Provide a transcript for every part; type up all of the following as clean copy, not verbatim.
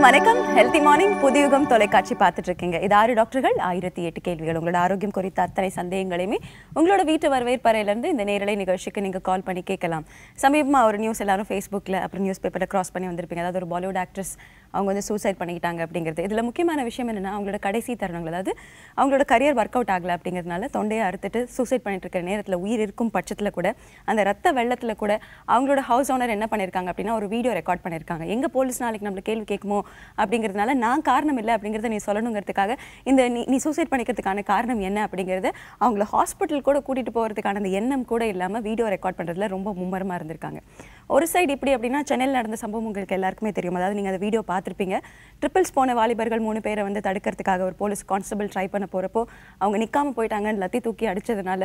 வணக்கம். Healthy morning Puthuyugam தொலைக்காட்சி பார்த்துட்டு இருக்கீங்க. இது 6 டாக்டர்கள் 1008 கேள்விகள். உங்களோட ஆரோக்கியம் குறித்த அத்தனை சந்தேகங்களையுமே உங்களோட வீட்டு வரவேற்பறையிலேருந்து இந்த நேரலை நிகழ்ச்சிக்கு நீங்கள் கால் பண்ணி கேட்கலாம். சமீபமாக ஒரு நியூஸ் எல்லாரும் ஃபேஸ்புக்கில் அப்புறம் நியூஸ் பேப்பரை கிராஸ் பண்ணி வந்திருப்பீங்க. அதாவது ஒரு பாலிவுட் ஆக்ட்ரஸ் அவங்க வந்து சூசைட் பண்ணிக்கிட்டாங்க அப்படிங்கிறது. இதில் முக்கியமான விஷயம் என்னென்னா அவங்களோட கடைசி தருணங்கள், அதாவது அவங்களோட கரியர் ஒர்க் அவுட் ஆகலை அப்படிங்கிறதுனால தொண்டையை அறுத்துட்டு சூசைட் பண்ணிட்டு இருக்கிற நேரத்தில் உயிர் இருக்கும் பட்சத்தில் கூட அந்த ரத்த வெள்ளத்தில் கூட அவங்களோட ஹவுஸ் ஓனர் என்ன பண்ணியிருக்காங்க அப்படின்னா ஒரு வீடியோ ரெக்கார்ட் பண்ணியிருக்காங்க. எங்கே போலீஸ் நாளைக்கு நம்மளுக்கு கேள்வி கேட்குமோ அப்படிங்கிறதுனால நான் காரணம் இல்லை அப்படிங்கிறத நீ சொல்லணுங்கிறதுக்காக இந்த நீ சூசைட் பண்ணிக்கிறதுக்கான காரணம் என்ன அப்படிங்கிறது அவங்கள ஹாஸ்பிட்டல் கூட கூட்டிகிட்டு போகிறதுக்கான அந்த எண்ணம் கூட இல்லாமல் வீடியோ ரெக்கார்ட் பண்ணுறதுல ரொம்ப மும்மரமாக இருந்திருக்காங்க. ஒரு சைடு இப்படி அப்படின்னா சென்னையில் நடந்த சம்பவம் உங்களுக்கு எல்லாருக்குமே தெரியும். அதாவது நீங்கள் அந்த வீடியோ பார்த்துருப்பீங்க. ட்ரிப்பிள்ஸ் போன வாலிபர்கள் 3 பேரை வந்து தடுக்கிறதுக்காக ஒரு போலீஸ் கான்ஸ்டபிள் ட்ரை பண்ண போகிறப்போ அவங்க நிற்காமல் போயிட்டாங்கன்னு லத்தி தூக்கி அடித்ததுனால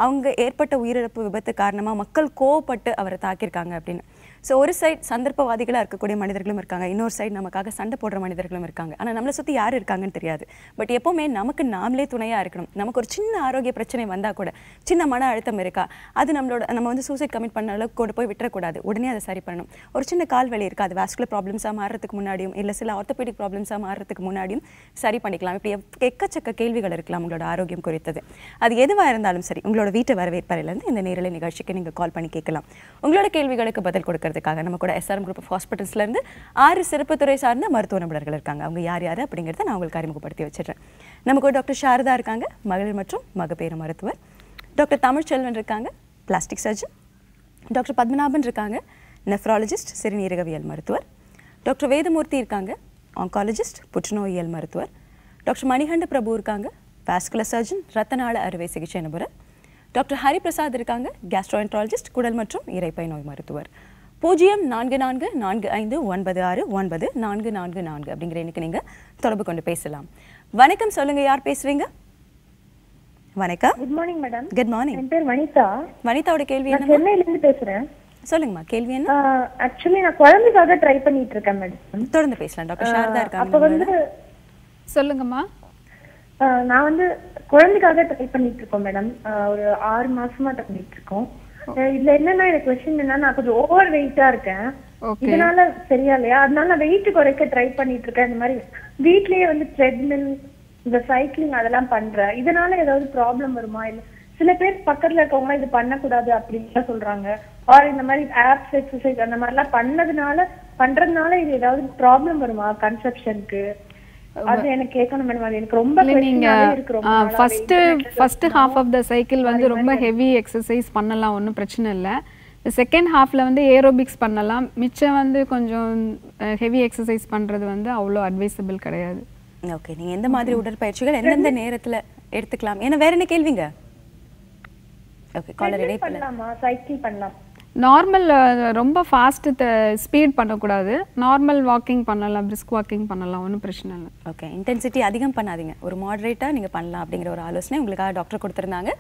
அவங்க ஏற்பட்ட உயிரிழப்பு விபத்து காரணமாக மக்கள் கோவப்பட்டு அவரை தாக்கியிருக்காங்க அப்படின்னு. ஸோ ஒரு சைடு சந்தர்ப்பவாதிகளாக இருக்கக்கூடிய மனிதர்களும் இருக்காங்க, இன்னொரு சைடு நமக்காக சண்டை போடுற மனிதர்களும் இருக்காங்க. ஆனால் நம்மளை சுற்றி யார் இருக்காங்கன்னு தெரியாது. பட் எப்போவுமே நமக்கு நாமளே துணையாக இருக்கணும். நமக்கு ஒரு சின்ன ஆரோக்கிய பிரச்சனை வந்தால் கூட, சின்ன மன அழுத்தம் இருக்கா, அது நம்ம வந்து சூசைட் கமிட் பண்ண அளவுக்கு கொண்டு போய் விட்டுறக்கூடாது. உடனே அதை சரி பண்ணணும். ஒரு சின்ன கால் வலி இருக்குது, அது வாஸ்குலர் ப்ராப்ளம்ஸாக மாறுறதுக்கு முன்னாடியும் இல்லை சில ஆர்த்தோபெடிக் ப்ராப்ளம்ஸாக மாறுறதுக்கு முன்னாடியும் சரி பண்ணிக்கலாம். இப்படி எக்கச்சக்க கேள்விகள் இருக்கலாம் உங்களோட ஆரோக்கியம் குறித்தது. அது எதுவாக இருந்தாலும் சரி உங்களோட வீட்டு வரவேற்பறையிலேருந்து இந்த நேரலை நிகழ்ச்சிக்கு நீங்கள் கால் பண்ணி கேட்கலாம். உங்களோட கேள்விகளுக்கு பதில் கொடுக்கறதுக்காக நம்ம கூட SRM குரூப் ஆஃப் ஹாஸ்பிட்டல்ஸ்லேருந்து 6 சிறப்பு துறை சார்ந்த மருத்துவ நிபுணர்கள் இருக்காங்க. அவங்க யார் யார் அப்படிங்கிறத நான் உங்களுக்கு அறிமுகப்படுத்தி வச்சிடுறேன். நமக்கு டாக்டர் சாரதா இருக்காங்க, மகளிர் மற்றும் மகப்பேறு மருத்துவர். டாக்டர் தமிழ்ச்செல்வன் இருக்காங்க, பிளாஸ்டிக் சர்ஜன். டாக்டர் பத்மநாபன் இருக்காங்க, நெஃப்ராலஜிஸ்ட், சிறுநீரகவியல் மருத்துவர். டாக்டர் வேதமூர்த்தி இருக்காங்க, ஆங்காலஜிஸ்ட், புற்றுநோயியல் மருத்துவர். டாக்டர் மணிகண்ட பிரபு இருக்காங்க, வாஸ்குலர் சர்ஜன், ரத்தநாள அறுவை சிகிச்சை நிபுணர். டாக்டர் ஹரிபிரசாத் இருக்காங்க, கேஸ்ட்ரோஎன்ட்ராலஜிஸ்ட், குடல் மற்றும் இரைப்பை நோய் மருத்துவர். 0444969444 அப்படிங்கிற எண்ணுக்கு நீங்கள் தொடர்பு கொண்டு பேசலாம். வணக்கம், சொல்லுங்க, யார் பேசுறீங்க? வணக்கம். Good morning madam. Good morning. என் பேர் வனிதா. வனிதாவோட கேள்வி என்ன? சென்னையில இருந்து பேசுறேன். சொல்லுங்கம்மா, கேள்வி என்ன? ஆக்சுவலி நான் குழந்தைக்காக ட்ரை பண்ணிட்டு இருக்கேன் மேடம். தொடர்ந்து பேசலாம். டாக்டர் சாரதா இருக்காங்க. அப்ப வந்து சொல்லுங்கம்மா. நான் வந்து குழந்தைக்காக ட்ரை பண்ணிட்டு இருக்கோம் மேடம். ஒரு 6 மாசமா ட்ரை பண்ணிட்டு இருக்கோம். இதுல என்னன்னா எனக்கு கொஸ்டின் என்னன்னா நான் கொஞ்சம் ஓவர் வெயிட்டா இருக்கேன். இதனால சரியா இல்லையா? அதனால நான் வெயிட் குறைக்க ட்ரை பண்ணிட்டு இருக்கேன். இந்த மாதிரி வீட்லயே வந்து ட்ரெட்மில், இந்த சைக்கிளிங் அதெல்லாம் பண்றேன். இதனால ஏதாவது ப்ராப்ளம் வருமா? இல்ல சில பேர் பக்கத்துல இருக்கவங்க இது பண்ணக்கூடாது அப்படின்னு சொல்றாங்க. ஆர் இந்த மாதிரி ஆப்ஸ் எக்ஸசைஸ் அந்த மாதிரி எல்லாம் பண்றதுனால இது ஏதாவது ப்ராப்ளம் வருமா கன்செப்ஷனுக்கு? அது எனக்கு கேட்கணும் மேடம். அது எனக்கு ரொம்ப first half of the cycle வந்து ரொம்ப ஹெவி எக்ஸசைஸ் பண்ணலாம், ஒன்றும் பிரச்சனை இல்லை. செகண்ட் ஹாஃப்ல வந்து ஏரோபிக்ஸ் பண்ணலாம். மிச்சம் வந்து கொஞ்சம் ஹெவி எக்ஸசைஸ் பண்றது வந்து அவ்வளோ அட்வைசபிள் கிடையாது. ஓகே, நீங்க எந்த மாதிரி உடற்பயிற்சிகள் எந்தெந்த நேரத்துல எடுத்துக்கலாம்? ஏன்னா வேற என்ன கேள்விங்க? ஓகே, காலர் ரெடி பண்ணலாமா? சைக்கிள் பண்ணலாம். நார்மல் ரொம்ப ஃபாஸ்ட் ஸ்பீட் பண்ணக்கூடாது. நார்மல் வாக்கிங் பண்ணலாம், பிரிஸ்க் வாக்கிங் பண்ணலாம், ஒன்றும் பிரச்சனை இல்லை. ஓகே, இன்டென்சிட்டி அதிகம் பண்ணாதீங்க, ஒரு மாடரேட்டா நீங்க பண்ணலாம் அப்படிங்கிற ஒரு ஆலோசனை உங்களுக்காக டாக்டர் கொடுத்துருந்தாங்க.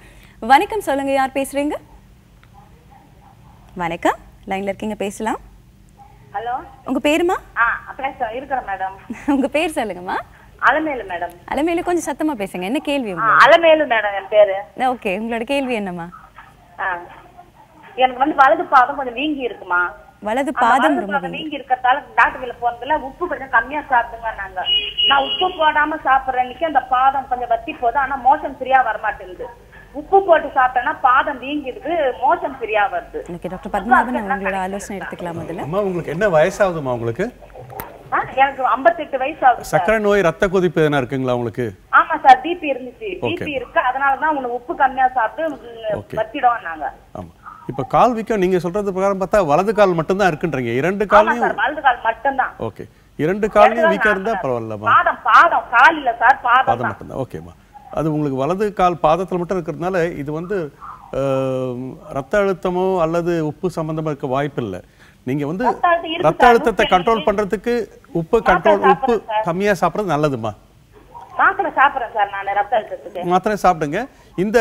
வணக்கம், சொல்லுங்க, யார் பேசுறீங்க? வணக்கம், லைன்ல இருக்கீங்க, பேசலாம். ஹலோ, உங்க பேருமா? இருக்கிறேன் மேடம். உங்க பேர் சொல்லுங்கம்மா. அலமேலு மேடம். அலமேலு, கொஞ்சம் சத்தமா பேசுங்க. என்ன கேள்வி? அலமேலு மேடம் என் பேரு. ஓகே, உங்களோட கேள்வி என்னம்மா? எனக்கு வந்து வலது பாதம் கொஞ்சம் வீங்கி இருக்குமா? வலது பாதம் ரொம்ப வீங்கி இருக்கிறதால டாக்டர்ல போனதுல உப்பு கொஞ்சம் கம்மியா சாப்பிடுங்க. நான் உப்பு போடாம சாப்பிடுறேன். அந்த பாதம் கொஞ்சம் வத்தி போகுது, ஆனா மோஷன் சரியா வரமாட்டேங்குது. உப்பு போட்டு சாப்பிட்டேன்னா பாதம் வீங்கிடுது, மோஷன் சரியா வருது. ஓகே டாக்டர் பத்மநாபன், உங்களோட ஆலோசனை எடுத்துக்கலாம் முதல்ல. அம்மா, உங்களுக்கு என்ன வயசாகுதுமா? உங்களுக்கு எனக்கு 58 வயசு ஆகுது. சக்கரை நோய், ரத்த கொதிப்பு எதனா இருக்குங்களா உங்களுக்கு? ஆமா சார், பிபி இருந்துச்சு. பிபி இருக்கு, அதனாலதான் உங்களுக்கு உப்பு கம்மியா சாப்பிட்டு வத்திடும் நாங்க. ஆமா, இப்ப கால் வீக்கம் நீங்க சொல்றது பிரகாரம் பார்த்தா வலது கால் மட்டும் தான் இருக்குன்றீங்க. 2 காலையும் வலது கால் மட்டும் தான். ஓகே, 2 காலையும் வீக்கம் இருந்தா பரவாயில்லமா? பாதம் கால் இல்ல சார், பாதம் மட்டும் தான். ஓகேமா, அது உங்களுக்கு வலது கால் பாதத்துல மட்டும் இருக்கிறதுனால இது வந்து ரத்த அழுத்தமோ அல்லது உப்பு சம்பந்தமா இருக்க வாய்ப்பு இல்லை. நீங்க வந்து ரத்த அழுத்தத்தை கண்ட்ரோல் பண்றதுக்கு உப்பு கம்மியா சாப்பிடுறது நல்லதுமா. மாத்திரை சாப்பிடுறேன் சார் நான் ரத்த அழுத்தத்துக்கு. மாத்திரை சாப்பிடுங்க. இந்த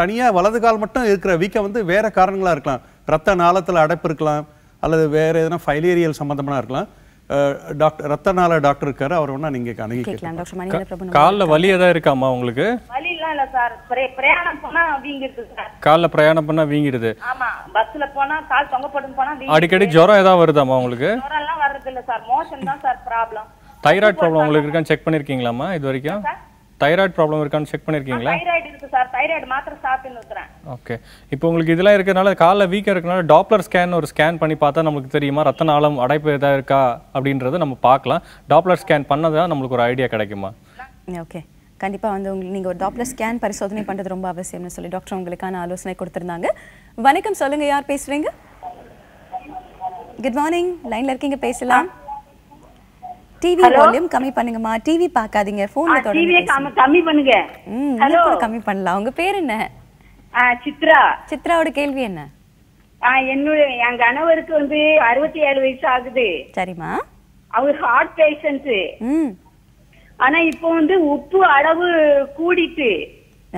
தனியா வலது கால் மட்டும் இருக்கிற வீக்கம் வந்து வேற காரணங்களா இருக்கலாம். ரத்த நாளத்துல அடைப்பு இருக்கலாம், அல்லது வேற எதனா ஃபைலேரியல் சம்பந்தமா இருக்கலாம். டாக்டர் ரத்தநாள டாக்டர் இருக்காரு, அவர் வேணா நீங்க அணுகி கேட்கலாம். டாக்டர் மணிகண்ட பிரபு, கால்ல வலி ஏதாவது இருக்காமா உங்களுக்கு? வலி இல்ல சார், பிரயாணம் போனா வீங்கிடுது சார். கால்ல பிரயாணம் பண்ணா வீங்கிடுது? ஆமா, பஸ்ல போனா கால் தொங்க போட்டு போனா வீங்கிடுது. அடிக்கடி ஜுரம் ஏதாவது வருதாமா உங்களுக்கு? ஜுரம் எல்லாம் வர்றது இல்ல சார், மோஷன் தான் சார் ப்ராப்ளம். தைராய்டு ப்ராப்ளம் உங்களுக்கு இருக்கான்னு செக் பண்ணிருக்கீங்களாமா இது வரைக்கும்? தைராய்டு ப்ராப்ளம் இருக்கான்னு செக் பண்ணிருக்கீங்களா? தைராய்டு இருக்கு சார், தைராய்டு மாத்திரை சாப்பிட்டு இருக்கறேன். ஓகே. இப்போ உங்களுக்கு இதெல்லாம் இருக்கறனால கால்ல வீக்கா இருக்கனால டாப்லர் ஸ்கேன் ஒரு ஸ்கேன் பண்ணி பார்த்தா நமக்கு தெரியுமா ரத்த நாளம் அடைப்பு ஏதா இருக்கா அப்படின்றத நம்ம பார்க்கலாம். டாப்லர் ஸ்கேன் பண்ணதா நமக்கு ஒரு ஐடியா கிடைக்குமா? ஓகே, கண்டிப்பா வந்து நீங்க ஒரு டாப்லர் ஸ்கேன் பரிசோதனை பண்றது ரொம்ப அவசியம்னு சொல்லி டாக்டர் உங்களுக்கான ஆலோசனை கொடுத்திருந்தாங்க. வணக்கம், சொல்லுங்க, யார் பேசுறீங்க? குட் மார்னிங், லைன்ல இருக்கீங்க, பேசலாம். டிவி வால்யூம் கம்மி பண்ணுங்கம்மா. டிவி பார்க்காதீங்க, போன்ல தொடர்ந்து டிவியை கம்மி பண்ணுங்க. ஹலோ, கம்மி பண்ணலாம். உங்க பேர் என்ன? சித்ரா. சித்ராவோட கேள்வி என்ன? என் கணவருக்கு வந்து 67 வயசு ஆகுது. சரிம்மா. அவர் ஹார்ட் பேஷண்ட். ஆனா இப்போ வந்து உப்பு அளவு கூடிட்டு.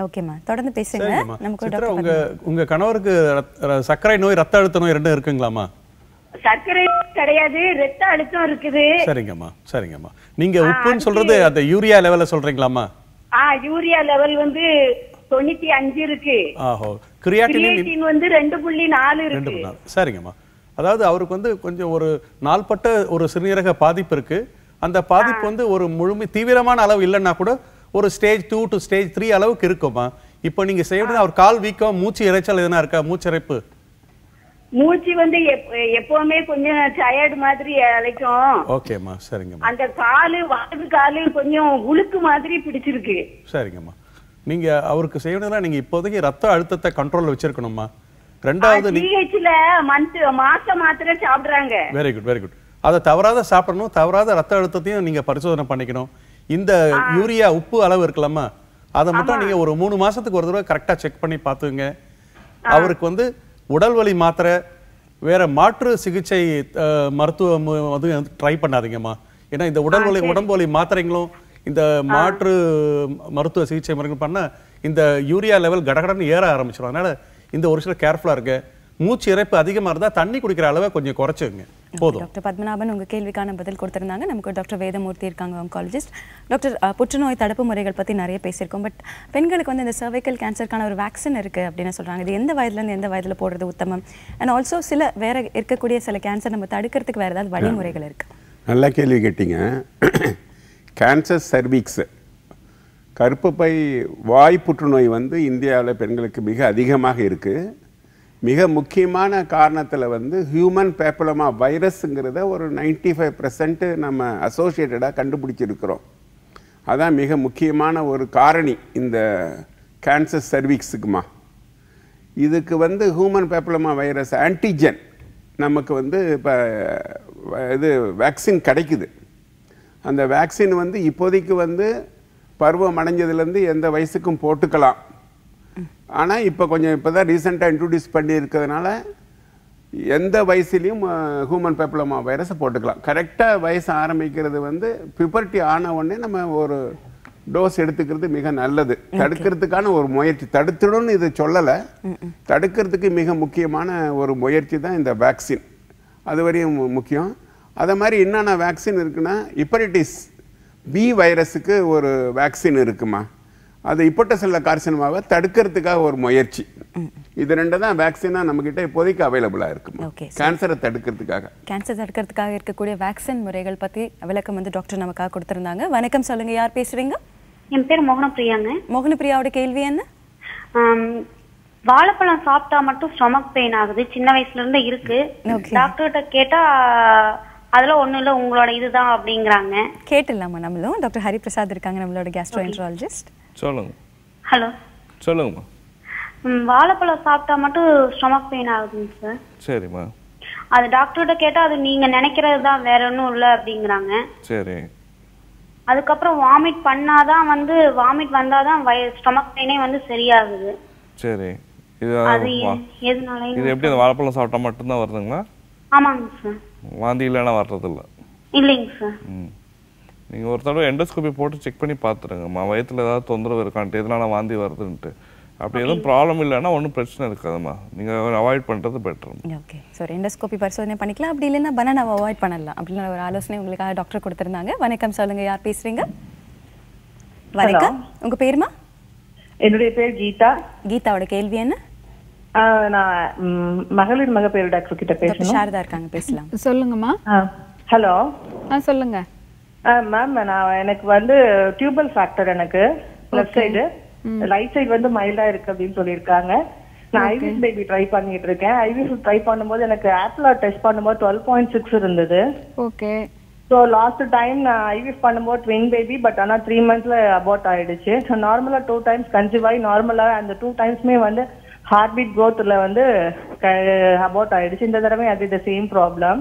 ஓகேம்மா, தொடர்ந்து பேசுங்க. நமக்கு டாக்டர், உங்க கணவருக்கு சர்க்கரை நோய் ரத்த அழுத்த நோய் ரெண்டும் இருக்குங்களாமா? சர்க்கரை கிடையாது, ரத்த அழுத்தம் இருக்குது. சரிங்கம்மா, சரிங்கம்மா. நீங்க உப்புன்னு சொல்றது அந்த யூரியா லெவல்ல சொல்றீங்களாமா? யூரியா லெவல் வந்து 95 இருக்கு. ஆஹோ. கிரியாட்டினின் வந்து 2.4 இருக்கு. சரிங்கம்மா. அதாவது அவருக்கு வந்து கொஞ்சம் ஒரு நாள்பட்ட ஒரு சிறுநீரக பாதிப்பு இருக்கு. அந்த பாதிப்பு வந்து ஒரு முழுமை தீவிரமான அளவு இல்லைன்னா கூட ஒரு ஸ்டேஜ் 2 to ஸ்டேஜ் 3 அளவுக்கு இருக்குமா? இப்போ நீங்க செய்யறது அவர் கால் வீக்கம், மூச்சு இறைச்சல் எதனா இருக்கா? மூச்சிறைப்பு? மூச்சு வந்து எப்பவுமே கொஞ்சம் டயர்ட் மாதிரி அழைக்கும். ஓகேம்மா, சரிங்கம்மா. அந்த காலு வலது காலு கொஞ்சம் உளுக்கு மாதிரி பிடிச்சிருக்கு. சரிங்கம்மா. நீங்க அவருக்கு செய்யணும்னா நீங்க இப்போதைக்கு ரத்த அழுத்தத்தை கண்ட்ரோல்ல வச்சிருக்கணும்மா. ரெண்டாவது டிஹெச்ல மாச மாத்திரை சாப்பிடுறாங்க. Very good, very good. அதை தவறாத சாப்பிடணும், தவறாத ரத்த அழுத்தத்தையும் நீங்க பரிசோதனை பண்ணிக்கணும். இந்த யூரியா உப்பு அளவு இருக்கலாமா, அதை மட்டும் நீங்க ஒரு 3 மாசத்துக்கு ஒரு தடவை கரெக்டா செக் பண்ணி பார்த்துங்க. அவருக்கு வந்து உடல் வலி மாத்திரை வேற மாற்று சிகிச்சை மருத்துவம் வந்து ட்ரை பண்ணாதீங்கம்மா. ஏன்னா இந்த உடம்பு வலி மாத்திரைங்களும் இந்த மாற்று மருத்துவ சிகிச்சை முறைகள் பண்ண இந்த யூரியா லெவல் கடகடன்னு ஏற ஆரம்பிச்சிடும். அதனால இந்த ஒரு சில கேர்ஃபுல்லா இருக்கு. மூச்சு இறைப்பு அதிகமா இருந்தா தண்ணி குடிக்கிற அளவை கொஞ்சம் குறைச்சுங்க போதும். டாக்டர் பத்மநாபன் உங்க கேள்விக்கான பதில் கொடுத்திருந்தாங்க. நமக்கு டாக்டர் வேதமூர்த்தி இருக்காங்க, ஆன்காலஜிஸ்ட். டாக்டர், புற்றுநோய் தடுப்பு முறைகள் பத்தி நிறைய பேசியிருக்கோம். பட் பெண்களுக்கு வந்து இந்த சர்வைக்கல் கேன்சருக்கான ஒரு வேக்சின் இருக்கு அப்படின்னு சொல்றாங்க. இது எந்த வயதுல இருந்து எந்த வயதுல போடுறது உத்தமம்? அண்ட் ஆல்சோ சில வேற இருக்கக்கூடிய சில கேன்சர் நம்ம தடுக்கிறதுக்கு வேற ஏதாவது வழிமுறைகள் இருக்கு? நல்ல கேள்வி கேட்டீங்க. கேன்சர் சர்விக்ஸ், கருப்பப்பை வாய் புற்றுநோய் வந்து இந்தியாவில் பெண்களுக்கு மிக அதிகமாக இருக்குது. மிக முக்கியமான காரணத்தில் வந்து ஹியூமன் பேப்பிலோமா வைரஸுங்கிறத ஒரு 95% நம்ம அசோசியேட்டடாக கண்டுபிடிச்சிருக்கிறோம். அதான் மிக முக்கியமான ஒரு காரணி இந்த கேன்சர் சர்விக்ஸுக்குமா. இதுக்கு வந்து ஹியூமன் பேப்பிலோமா வைரஸ் ஆன்டிஜன் நமக்கு வந்து இப்போ இது வேக்சின் கிடைக்குது. அந்த வேக்சின் வந்து இப்போதைக்கு வந்து பருவம் அடைஞ்சதுலேருந்து எந்த வயசுக்கும் போட்டுக்கலாம். ஆனால் இப்போ தான் ரீசெண்டாக இன்ட்ரடியூஸ் பண்ணியிருக்கிறதுனால எந்த வயசுலையும் ஹியூமன் பேப்பிலோமா வைரஸை போட்டுக்கலாம். கரெக்டாக வயசு ஆரம்பிக்கிறது வந்து பியூபர்ட்டி ஆன உடனே நம்ம ஒரு டோஸ் எடுத்துக்கிறது மிக நல்லது. தடுக்கிறதுக்கான ஒரு முயற்சி, தடுத்துடணும்னு இது சொல்லலை, தடுக்கிறதுக்கு மிக முக்கியமான ஒரு முயற்சி தான் இந்த வேக்சின். அது வரையும் முக்கியம். அதை மாதிரி என்னென்ன வேக்சின் இருக்குன்னா, ஹெப்படைட்டிஸ் பி வைரஸுக்கு ஒரு வேக்சின் இருக்குமா, அது ஹெப்படைட்டிஸ் கார்சினோமாவை தடுக்கிறதுக்காக ஒரு முயற்சி. இது ரெண்டு தான் வேக்சினாக நம்மக்கிட்ட இப்போதைக்கு அவைலபிளாக இருக்குமா கேன்சரை தடுக்கிறதுக்காக. கேன்சர் தடுக்கிறதுக்காக இருக்கக்கூடிய வேக்சின் முறைகள் பற்றி விளக்கம் வந்து டாக்டர் நமக்காக கொடுத்துருந்தாங்க. வணக்கம், சொல்லுங்க, யார் பேசுறீங்க? என் பேர் மோகனப்பிரியாங்க. மோகனப்பிரியாவோட கேள்வி என்ன? வாழைப்பழம் சாப்பிட்டா மட்டும் ஸ்டொமக் பெயின் ஆகுது, சின்ன வயசுல இருந்து இருக்கு. டாக்டர்கிட்ட கேட்டா அதெல்லாம் ஒண்ணும் இல்ல, உங்களோட இதுதான் அப்படிங்கறாங்க. கேட்டலாமா? நம்மளும் டாக்டர் ஹரிபிரசாத் இருக்காங்க, நம்மளோட கேஸ்ட்ரோஎன்ட்ராலஜிஸ்ட். சொல்லுங்க. ஹலோ, சொல்லுங்கம்மா. வாழைப்பழம் சாப்பிட்டா மட்டும் ஸ்டொமக் பெயின் ஆகுதுங்க சார். சரிம்மா. அது டாக்டர்கிட்ட கேட்டா அது நீங்க நினைக்கிறது தான், வேற ஒன்றும் இல்லை அப்படிங்கிறாங்க. சரி. அதுக்கப்புறம் வாமிட் பண்ணாதான் வந்து வாமிட் வந்தாதான் ஸ்டொமக் பெயினே வந்து சரியாகுது. சரி. இது எப்படி அந்த வாழைப்பழம் சாப்பிட்டா மட்டும்தான் வருதுங்களா? ஆமாங்க சார். வாந்தி இல்லைன்னா வர்றதில்ல? இல்லைங்க சார். நீங்கள் ஒரு தடவை எண்டோஸ்கோபி போட்டு செக் பண்ணி பார்த்துருங்கம்மா, வயிற்றுல ஏதாவது தொந்தரவு இருக்கான்ட்டு, எதனால வாந்தி வருதுன்ட்டு. அப்படி எதுவும் ப்ராப்ளம் இல்லைன்னா ஒன்றும் பிரச்சனை இருக்காதும்மா, நீங்கள் அவாய்ட் பண்ணுறது பெட்டர். ஓகே சார், எண்டோஸ்கோபி பரிசோதனை பண்ணிக்கலாம், அப்படி இல்லைன்னா பனானாவை அவாய்ட் பண்ணலாம் அப்படின்னு ஒரு ஆலோசனை உங்களுக்காக டாக்டர் கொடுத்துருந்தாங்க. வணக்கம், சொல்லுங்க, யார் பேசுறீங்க? வணக்கம், உங்க பேருமா? என்னுடைய பேர் கீதா. கீதாவோட கேள்வி என்ன? நான் மகளிர் மகப்பேறு டாக்டர் கிட்ட பேசணும். சாரதா இருக்காங்க, பேசலாம். சொல்லுங்கம்மா. ஹலோ. சொல்லுங்க. மேம் எனக்கு வந்து டியூபல் ஃபேக்டர் எனக்கு லெஃப்ட் சைடு, ரைட் சைடு வந்து மைல்டா இருக்கு அப்படின்னு சொல்லியிருக்காங்க. நான் ஐவிஎஃப் பேபி ட்ரை பண்ணிட்டு இருக்கேன். ஐவிஎஃப் ட்ரை பண்ணும்போது எனக்கு ஆப்ல டெஸ்ட் பண்ணும்போது 12.6 இருந்தது. ஓகே. ஸோ லாஸ்ட் டைம் நான் ஐவிஎஃப் பண்ணும்போது ட்வின் பேபி, பட் ஆனால் 3 monthsல அபார்ட் ஆயிடுச்சு. ஸோ நார்மலா 2 times கன்சீவ் ஆகி நார்மலா அந்த 2 timesமே வந்து ஹார்ட் பீட் க்ரோத்ல வந்து அபார்ட் ஆயிடுச்சு. இந்த தடவை அது த சேம் ப்ராப்ளம்.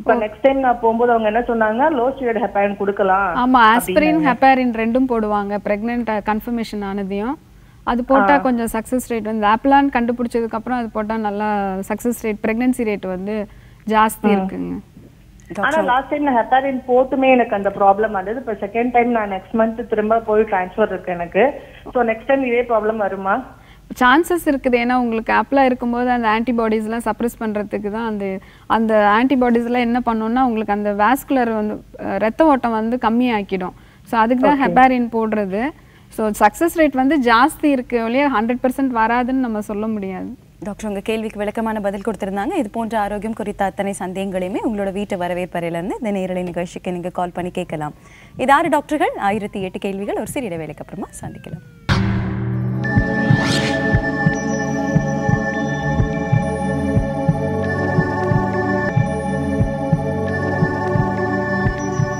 இப்போ நெக்ஸ்ட் டைம் நான் போகும்போது அவங்க என்ன சொன்னாங்க, லோ ஸ்டீராய்டு ஹெப்பாரின் கொடுக்கலாம். ஆமா, ஆஸ்பிரின் ஹெப்பாரின் ரெண்டும் போடுவாங்க பிரெக்னன்ட் கன்ஃபர்மேஷன் ஆனதையும். அது போட்டா கொஞ்சம் சக்சஸ் ரேட் வந்து ஆப்லான் கண்டுபிடிச்சதுக்கு அப்புறம் அது போட்டா நல்லா சக்சஸ் ரேட் பிரெக்னன்சி ரேட் வந்து ஜாஸ்தி இருக்குங்க. ஆனா லாஸ்ட் டைம் நான் ஹெப்பாரின் போட்டுமே எனக்கு அந்த ப்ராப்ளம் வந்தது. இப்போ செகண்ட் டைம் நான் நெக்ஸ்ட் மந்த் திரும்ப போய் ட்ரான்ஸ்ஃபர் இருக்கு எனக்கு. ஸோ நெக்ஸ்ட் டைம் இதே ப்ராப்ளம் வருமா? சான்சஸ் இருக்குது. ஏன்னா உங்களுக்கு ஆப்லாம் இருக்கும்போது அந்த ஆன்டிபாடிஸ்லாம் சப்ரஸ் பண்ணுறதுக்கு தான் அந்த ஆன்டிபாடிஸ்லாம் என்ன பண்ணோம்னா உங்களுக்கு அந்த வாஸ்குலர் வந்து ரத்த ஓட்டம் வந்து கம்மியாக்கிடும். ஸோ அதுக்கு தான் ஹெப்பாரின் போடுறது. ஸோ சக்ஸஸ் ரேட் வந்து ஜாஸ்தி இருக்கு ஒழிய 100% வராதுன்னு நம்ம சொல்ல முடியாது. டாக்டர் உங்க கேள்விக்கு விளக்கமான பதில் கொடுத்திருந்தாங்க. இது போன்ற ஆரோக்கியம் குறித்த அத்தனை சந்தேகங்களையுமே உங்களோட வீட்டு வரவேற்பறையிலிருந்து இந்த நேரலை நிகழ்ச்சிக்கு நீங்க கால் பண்ணி கேட்கலாம். இது 6 டாக்டர்கள் 1008 கேள்விகள். ஒரு சிறிய இடைவேளைக்கு அப்புறமா சந்திக்கலாம்.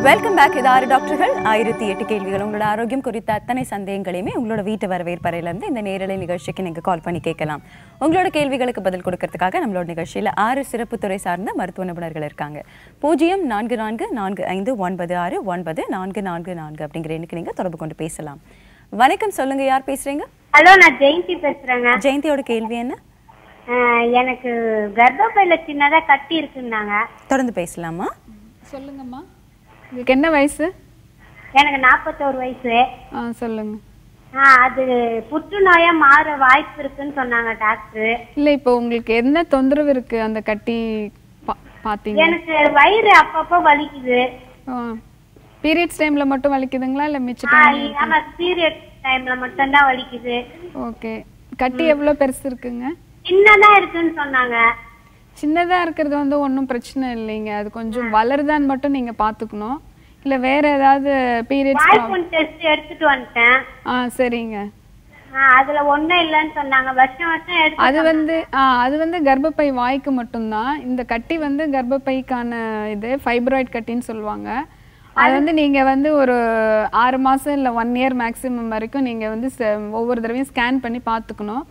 Welcome back. இது 6 டாக்டர்கள் 1008 கேள்விகள். உங்களோட ஆரோக்கியம் குறித்த அத்தனை சந்தேகங்களையுமே உங்களோட வீட்டு வரவேற்பறையிலிருந்து இந்த நேரலை நிகழ்ச்சிக்கு நீங்க கால் பண்ணி கேட்கலாம். உங்களோட கேள்விகளுக்கு பதில் கொடுக்கறதுக்காக நம்மளோட நிகழ்ச்சியில் 6 சிறப்பு துறை சார்ந்த மருத்துவ நிபுணர்கள் இருக்காங்க. 0444599444 அப்படிங்கிற எண்ணுக்கு நீங்க தொடர்பு கொண்டு பேசலாம். வணக்கம், சொல்லுங்க, யார் பேசுறீங்க? ஹலோ, நான் ஜெயந்தி பேசுறேங்க. ஜெயந்தியோட கேள்வி என்ன? எனக்கு கர்ப்பப்பையில சின்னதா கட்டி இருக்குன்னாங்க. தொடர்ந்து பேசலாமா? சொல்லுங்கம்மா, உங்களுக்கு என்ன வயசு? எனக்கு 41 வயசு. சொல்லுங்க. அது புற்றுநோயா மாற வாய்ப்பு இருக்குன்னு சொன்னாங்க டாக்டர். இல்ல, இப்போ உங்களுக்கு என்ன தொந்தரவு இருக்கு அந்த கட்டி பாத்தீங்க? எனக்கு வயிறு அப்பப்போ வலிக்குது. பீரியட்ஸ் டைம்ல மட்டும் வலிக்குதுங்களா இல்ல மிச்ச டைம்? ஆமா, பீரியட் டைம்ல மட்டும் தான் வலிக்குது. ஓகே. கட்டி எவ்வளவு பெருசு இருக்குங்க? சின்னதா இருக்குன்னு சொன்னாங்க. சின்னதா இருக்கிறது வந்து ஒன்றும் பிரச்சனை இல்லைங்க. அது கொஞ்சம் வளருதான்னு மட்டும் நீங்க பாத்துக்கணும். இல்ல வேற ஏதாவது பீரியட்ஸ் டெஸ்ட் எடுத்துட்டு வந்துட்டேன். சரிங்க. அதுல ஒண்ணும் இல்லன்னு சொன்னாங்க. வருஷம் அது வந்து கர்ப்பப்பை வாய்க்கு மட்டும்தான். இந்த கட்டி வந்து கர்ப்பப்பைக்கான இது ஃபைப்ராய்ட் கட்டின்னு சொல்லுவாங்க. அது வந்து நீங்க வந்து ஒரு 6 மாசம் இல்ல 1 year மேக்ஸிமம் வரைக்கும் நீங்க வந்து ஒவ்வொரு தடவையும் ஸ்கேன் பண்ணி பாத்துக்கணும்.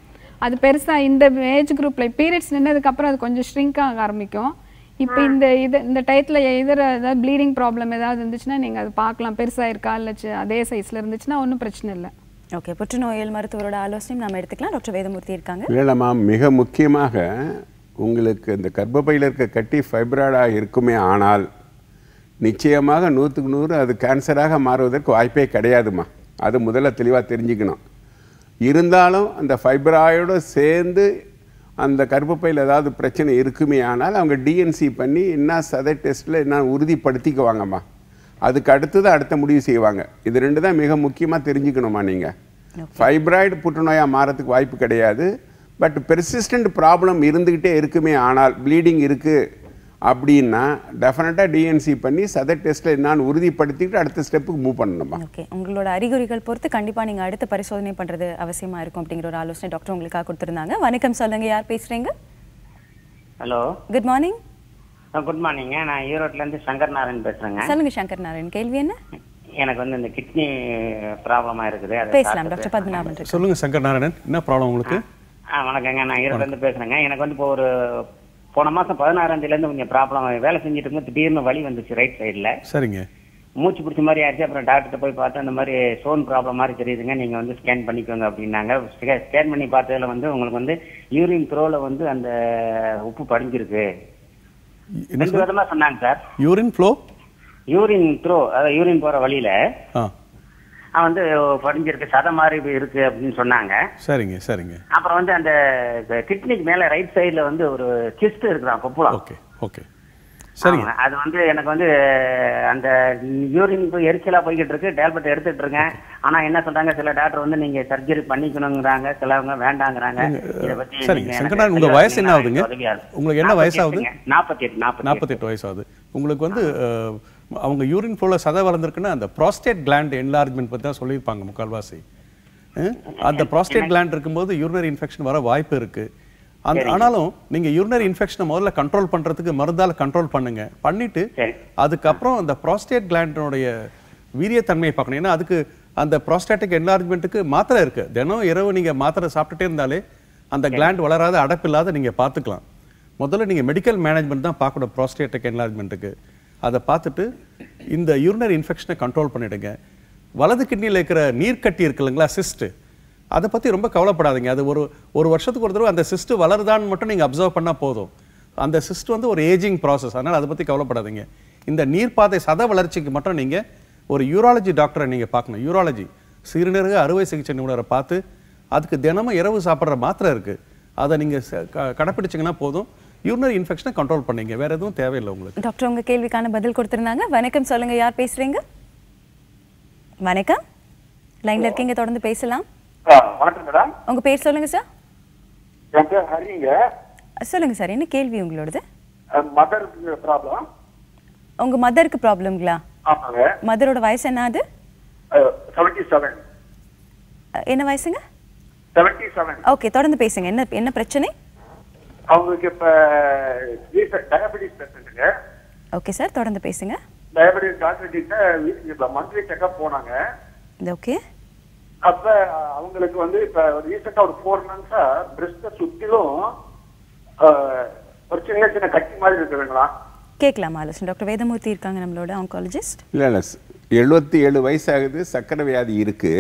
அது பெருசா இந்த ஏஜ் குரூப்ல பீரியட்ஸ் நின்னதுக்கு அப்புறம் அது கொஞ்சம் ஷ்ரிங்க் ஆக ஆரம்பிக்கும். இப்போ இந்த டயத்துல ஏதாவது ப்ளீடிங் ப்ராப்ளம் ஏதாவது இருந்துச்சுன்னா நீங்க அது பார்க்கலாம். பெருசா இருக்கா இல்ல அதே சைஸ்ல இருந்துச்சுன்னா ஒன்றும் பிரச்சனை இல்லை. ஓகே, புற்றுநோயியல் மருத்துவரோட ஆலோசனையும் நாம எடுத்துக்கலாம். டாக்டர் வேதமூர்த்தி இருக்காங்க. இல்லைம்மா, மிக முக்கியமாக உங்களுக்கு இந்த கர்ப்பப்பையில் இருக்க கட்டி ஃபைப்ராய்டாக இருக்குமே ஆனால் நிச்சயமாக 100க்கு 100 அது கேன்சராக மாறுவதற்கு வாய்ப்பே கிடையாதுமா. அது முதல்ல தெளிவாக தெரிஞ்சுக்கணும். இருந்தாலும் அந்த ஃபைப்ராய்டோடு சேர்ந்து அந்த கர்ப்பப்பையில் ஏதாவது பிரச்சனை இருக்குமே ஆனால் அவங்க டிஎன்சி பண்ணி என்ன சதை டெஸ்ட்டில் என்ன உறுதிப்படுத்திக்குவாங்கம்மா. அதுக்கு அடுத்தது அடுத்த முடிவு செய்வாங்க. இது 2 தான் மிக முக்கியமாக தெரிஞ்சுக்கணுமா. நீங்கள் ஃபைப்ராய்டு புற்றுநோயாக மாறத்துக்கு வாய்ப்பு கிடையாது. பட் பெர்சிஸ்டன்ட் ப்ராப்ளம் இருந்துக்கிட்டே இருக்குமே ஆனால் ப்ளீடிங் இருக்குது அப்படின்னா டெஃபினட்டாக டிஎன்சி பண்ணி சதை டெஸ்ட்டில் என்னான்னு உறுதிப்படுத்திட்டு அடுத்த ஸ்டெப்புக்கு மூவ் பண்ணணுமா. ஓகே, உங்களோட அறிகுறிகள் பொறுத்து கண்டிப்பாக நீங்கள் அடுத்த பரிசோதனை பண்ணுறது அவசியமாக இருக்கும் அப்படிங்கிற ஒரு ஆலோசனை டாக்டர் உங்களுக்காக கொடுத்துருந்தாங்க. வணக்கம், சொல்லுங்க, யார் பேசுகிறீங்க? Hello, good morning. குட் மார்னிங்க. நான் ஈரோட்லேருந்து சங்கர் நாராயண் பேசுகிறேங்க. சொல்லுங்க சங்கர் நாராயண், கேள்வி என்ன? எனக்கு வந்து இந்த கிட்னி ப்ராப்ளமாக இருக்குது. பேசலாம் டாக்டர் பத்மநாபன். சொல்லுங்க சங்கர் நாராயணன், என்ன ப்ராப்ளம் உங்களுக்கு? வணக்கங்க, நான் ஈரோட்லேருந்து பேசுகிறேங்க. எனக்கு வந்து இப்போ ஒரு போன மாதம் 16ஆம் தேதியிலேருந்து கொஞ்சம் ப்ராப்ளம் வேலை செஞ்சுட்டு இருக்கும்போது திடீர்னு வலி வந்துச்சு ரைட் சைடில். சரிங்க. மூச்சு பிடிச்ச மாதிரி ஆயிடுச்சு. அப்புறம் டாக்டர்கிட்ட போய் பார்த்து அந்த மாதிரி ஸ்டோன் ப்ராப்ளம் மாதிரி தெரியுதுங்க, நீங்கள் வந்து ஸ்கேன் பண்ணிக்கோங்க அப்படின்னாங்க. ஸ்கேன் பண்ணி பார்த்ததுல வந்து உங்களுக்கு வந்து யூரின் த்ரோவில் வந்து அந்த உப்பு படிஞ்சிருக்கு. 2 விதமாக சொன்னாங்க sir. Urine flow, urine throw, அதாவது யூரின் போகிற வழியில் வந்து படிஞ்சிருக்கு, சதை மாதிரி இருக்கு அப்படின்னு சொன்னாங்க. சரிங்க சரிங்க. அப்புறம் வந்து அந்த கிட்னிக்கு மேல ரைட் சைடுல வந்து ஒரு கிஸ்ட் இருக்குதான், கொப்புளம். ஓகே ஓகே, சரிங்க. அது வந்து எனக்கு வந்து அந்த யூரின் எரிச்சலா போய்கிட்டு இருக்கு. டேப்லெட் எடுத்துட்டு இருக்கேன். ஆனா என்ன சொல்றாங்க, சில டாக்டர் வந்து நீங்க சர்ஜரி பண்ணிக்கணுங்கிறாங்க, சிலவங்க வேண்டாங்கிறாங்க. இத பத்தி சரிங்க சங்கர், உங்க வயசு என்ன ஆகுதுங்க? உங்களுக்கு என்ன வயசு ஆகுது? 48 வயசு ஆகுது. உங்களுக்கு வந்து அவங்க யூரின் ஃப்ளோவில் சதை வளர்ந்துருக்குன்னா அந்த ப்ராஸ்டேட் கிளாண்ட் என்லார்ஜ்மெண்ட் பற்றி தான் சொல்லியிருப்பாங்க முக்கால்வாசி. அந்த ப்ராஸ்டேட் கிளாண்ட் இருக்கும்போது யூரினரி இன்ஃபெக்ஷன் வர வாய்ப்பு இருக்குது. ஆனாலும் நீங்கள் யூரினரி இன்ஃபெக்ஷனை முதல்ல கண்ட்ரோல் பண்ணுறதுக்கு மருந்தால் கண்ட்ரோல் பண்ணிட்டு அதுக்கப்புறம் அந்த ப்ராஸ்டேட் கிளாண்டினுடைய வீரியத்தன்மையை பார்க்கணும். ஏன்னா அதுக்கு அந்த ப்ராஸ்டேட்டிக் என்லார்ஜ்மெண்ட்டுக்கு மாத்திரை இருக்குது. தினம் இரவு நீங்கள் மாத்திரை சாப்பிட்டுட்டே இருந்தாலே அந்த கிளாண்ட் வளராத அடைப்பில்லாத நீங்கள் பார்த்துக்கலாம். முதல்ல நீங்கள் மெடிக்கல் மேனேஜ்மெண்ட் தான் பார்க்கணும் ப்ராஸ்டேட்டிக் என்லார்ஜ்மெண்ட்டுக்கு. அதை பார்த்துட்டு இந்த யூரினரி இன்ஃபெக்ஷனை கண்ட்ரோல் பண்ணிவிடுங்க. வலது கிட்னியில் இருக்கிற நீர்க்கட்டி இருக்கு இல்லைங்களா, சிஸ்ட்டு, அதை பற்றி ரொம்ப கவலைப்படாதீங்க. அது ஒரு வருஷத்துக்கு ஒரு தடவை அந்த சிஸ்ட்டு வளருதான்னு மட்டும் நீங்கள் அப்சர்வ் பண்ணால் போதும். அந்த சிஸ்ட் வந்து ஒரு ஏஜிங் ப்ராசஸ், அதனால் அதை பற்றி கவலைப்படாதீங்க. இந்த நீர்ப்பாதை சத வளர்ச்சிக்கு மட்டும் நீங்கள் ஒரு யூராலஜி டாக்டரை நீங்கள் பார்க்கணும். யூராலஜி சிறுநீரக அறுவை சிகிச்சை நிபுணரை பார்த்து அதுக்கு தினமும் இரவு சாப்பிட்ற மாத்திரை இருக்குது, அதை நீங்கள் கடைப்பிடிச்சிங்கன்னா போதும். யூரினரி இன்ஃபெக்ஷனை கண்ட்ரோல் பண்ணீங்க, வேற எதுவும் தேவையில்லை உங்களுக்கு. டாக்டர் உங்கள் கேள்விக்கான பதில் கொடுத்துருந்தாங்க. வணக்கம், சொல்லுங்கள், யார் பேசுகிறீங்க? வணக்கம், லைனில் இருக்கீங்க, தொடர்ந்து பேசலாம். வணக்கம் மேடம். உங்கள் பேர் சொல்லுங்கள் சார். என் பேர் ஹரிங்க. சொல்லுங்கள் சார், என்ன கேள்வி உங்களோடது? மதருக்கு ப்ராப்ளம். உங்கள் மதருக்கு ப்ராப்ளம்ங்களா? ஆமாங்க. மதரோட வயசு என்னது? 77. என்ன வயசுங்க? 77. ஓகே, தொடர்ந்து பேசுங்க. என்ன பிரச்சனை? அவங்களுக்கு இப்ப டயபெட்டிஸ் பேஷண்ட்டுங்க. ஓகே சார், தொடர்ந்து பேசுங்க. டயபெட்டிஸ் டாக்டர் கிட்ட மந்த்லி செக்அப் போனாங்க. ஓகே. அப்ப அவங்களுக்கு வந்து இப்ப ரீசெண்டா ஒரு 4 மந்த்ஸா பிரெஸ்ட சுத்திலும் ஒரு சின்ன சின்ன கட்டி மாதிரி இருக்குதுங்களா? கேட்கலாமா ஆலோசனை? டாக்டர் வேதமூர்த்தி இருக்காங்க நம்மளோட ஆன்காலஜிஸ்ட். இல்லை 77 வயசாகுது, சக்கரை வியாதி இருக்கு.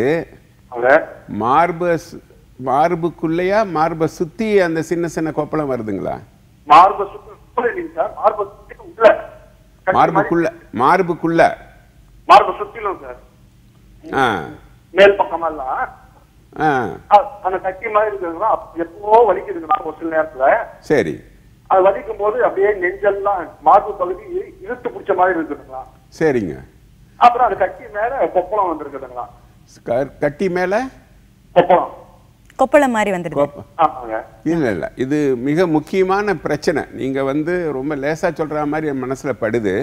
மார்புக்குள்ளையா மார்பை சுத்தி அந்த சின்ன சின்ன கொப்பளம் வருதுங்களா? மார்புக்குள்ள சுத்திலும் சார், மேல் பக்கமெல்லாம் அந்த கட்டி மாதிரி இருக்குதுங்களா? எப்போ வலிக்குதுங்களா ஒரு சில நேரத்துல? சரி. அது வலிக்கும் போது அப்படியே நெஞ்செல்லாம் மார்பு பகுதி இழுத்து பிடிச்ச மாதிரி இருக்குதுங்களா? சரிங்க. அப்புறம் அது கட்டி மேல கொப்பளம் வந்துருக்குதுங்களா? கட்டி மேல கொப்பளம் மாதிரி வந்துருக்கு. இல்ல இது மிக முக்கியமான பிரச்சனை. நீங்க வந்து ரொம்ப லேசா சொல்ற மாதிரி என் மனசுல படுது.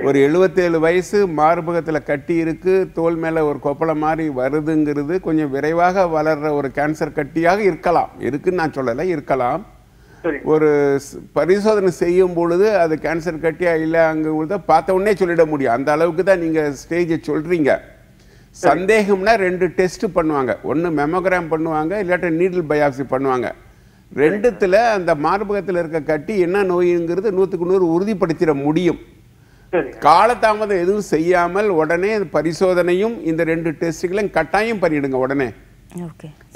ஒரு 77 வயசு, மார்பகத்துல கட்டி இருக்கு, தோல் மேல ஒரு கொப்பளம் மாதிரி வருதுங்கிறது கொஞ்சம் விரைவாக வளர்ற ஒரு கேன்சர் கட்டியாக இருக்கலாம். இருக்குன்னு நான் சொல்லலை, இருக்கலாம். ஒரு பரிசோதனை செய்யும் பொழுது அது கேன்சர் கட்டியா இல்லை அங்கே பார்த்த உடனே சொல்லிட முடியும். அந்த அளவுக்கு தான் நீங்க ஸ்டேஜை சொல்றீங்க. சந்தேகம்னா 2 டெஸ்ட் பண்ணுவாங்க. ஒன்று மெமோகிராம் பண்ணுவாங்க, இல்லாட்ட நீடில் பயாப்சி பண்ணுவாங்க. 2த்துல அந்த மார்பகத்தில் இருக்க கட்டி என்ன நோய்ங்கிறது 100க்கு 100 உறுதிப்படுத்திட முடியும். காலதாமதம் எதுவும் செய்யாமல் உடனே பரிசோதனையும் இந்த 2 டெஸ்ட்டுகளையும் கட்டாயம் பண்ணிடுங்க. உடனே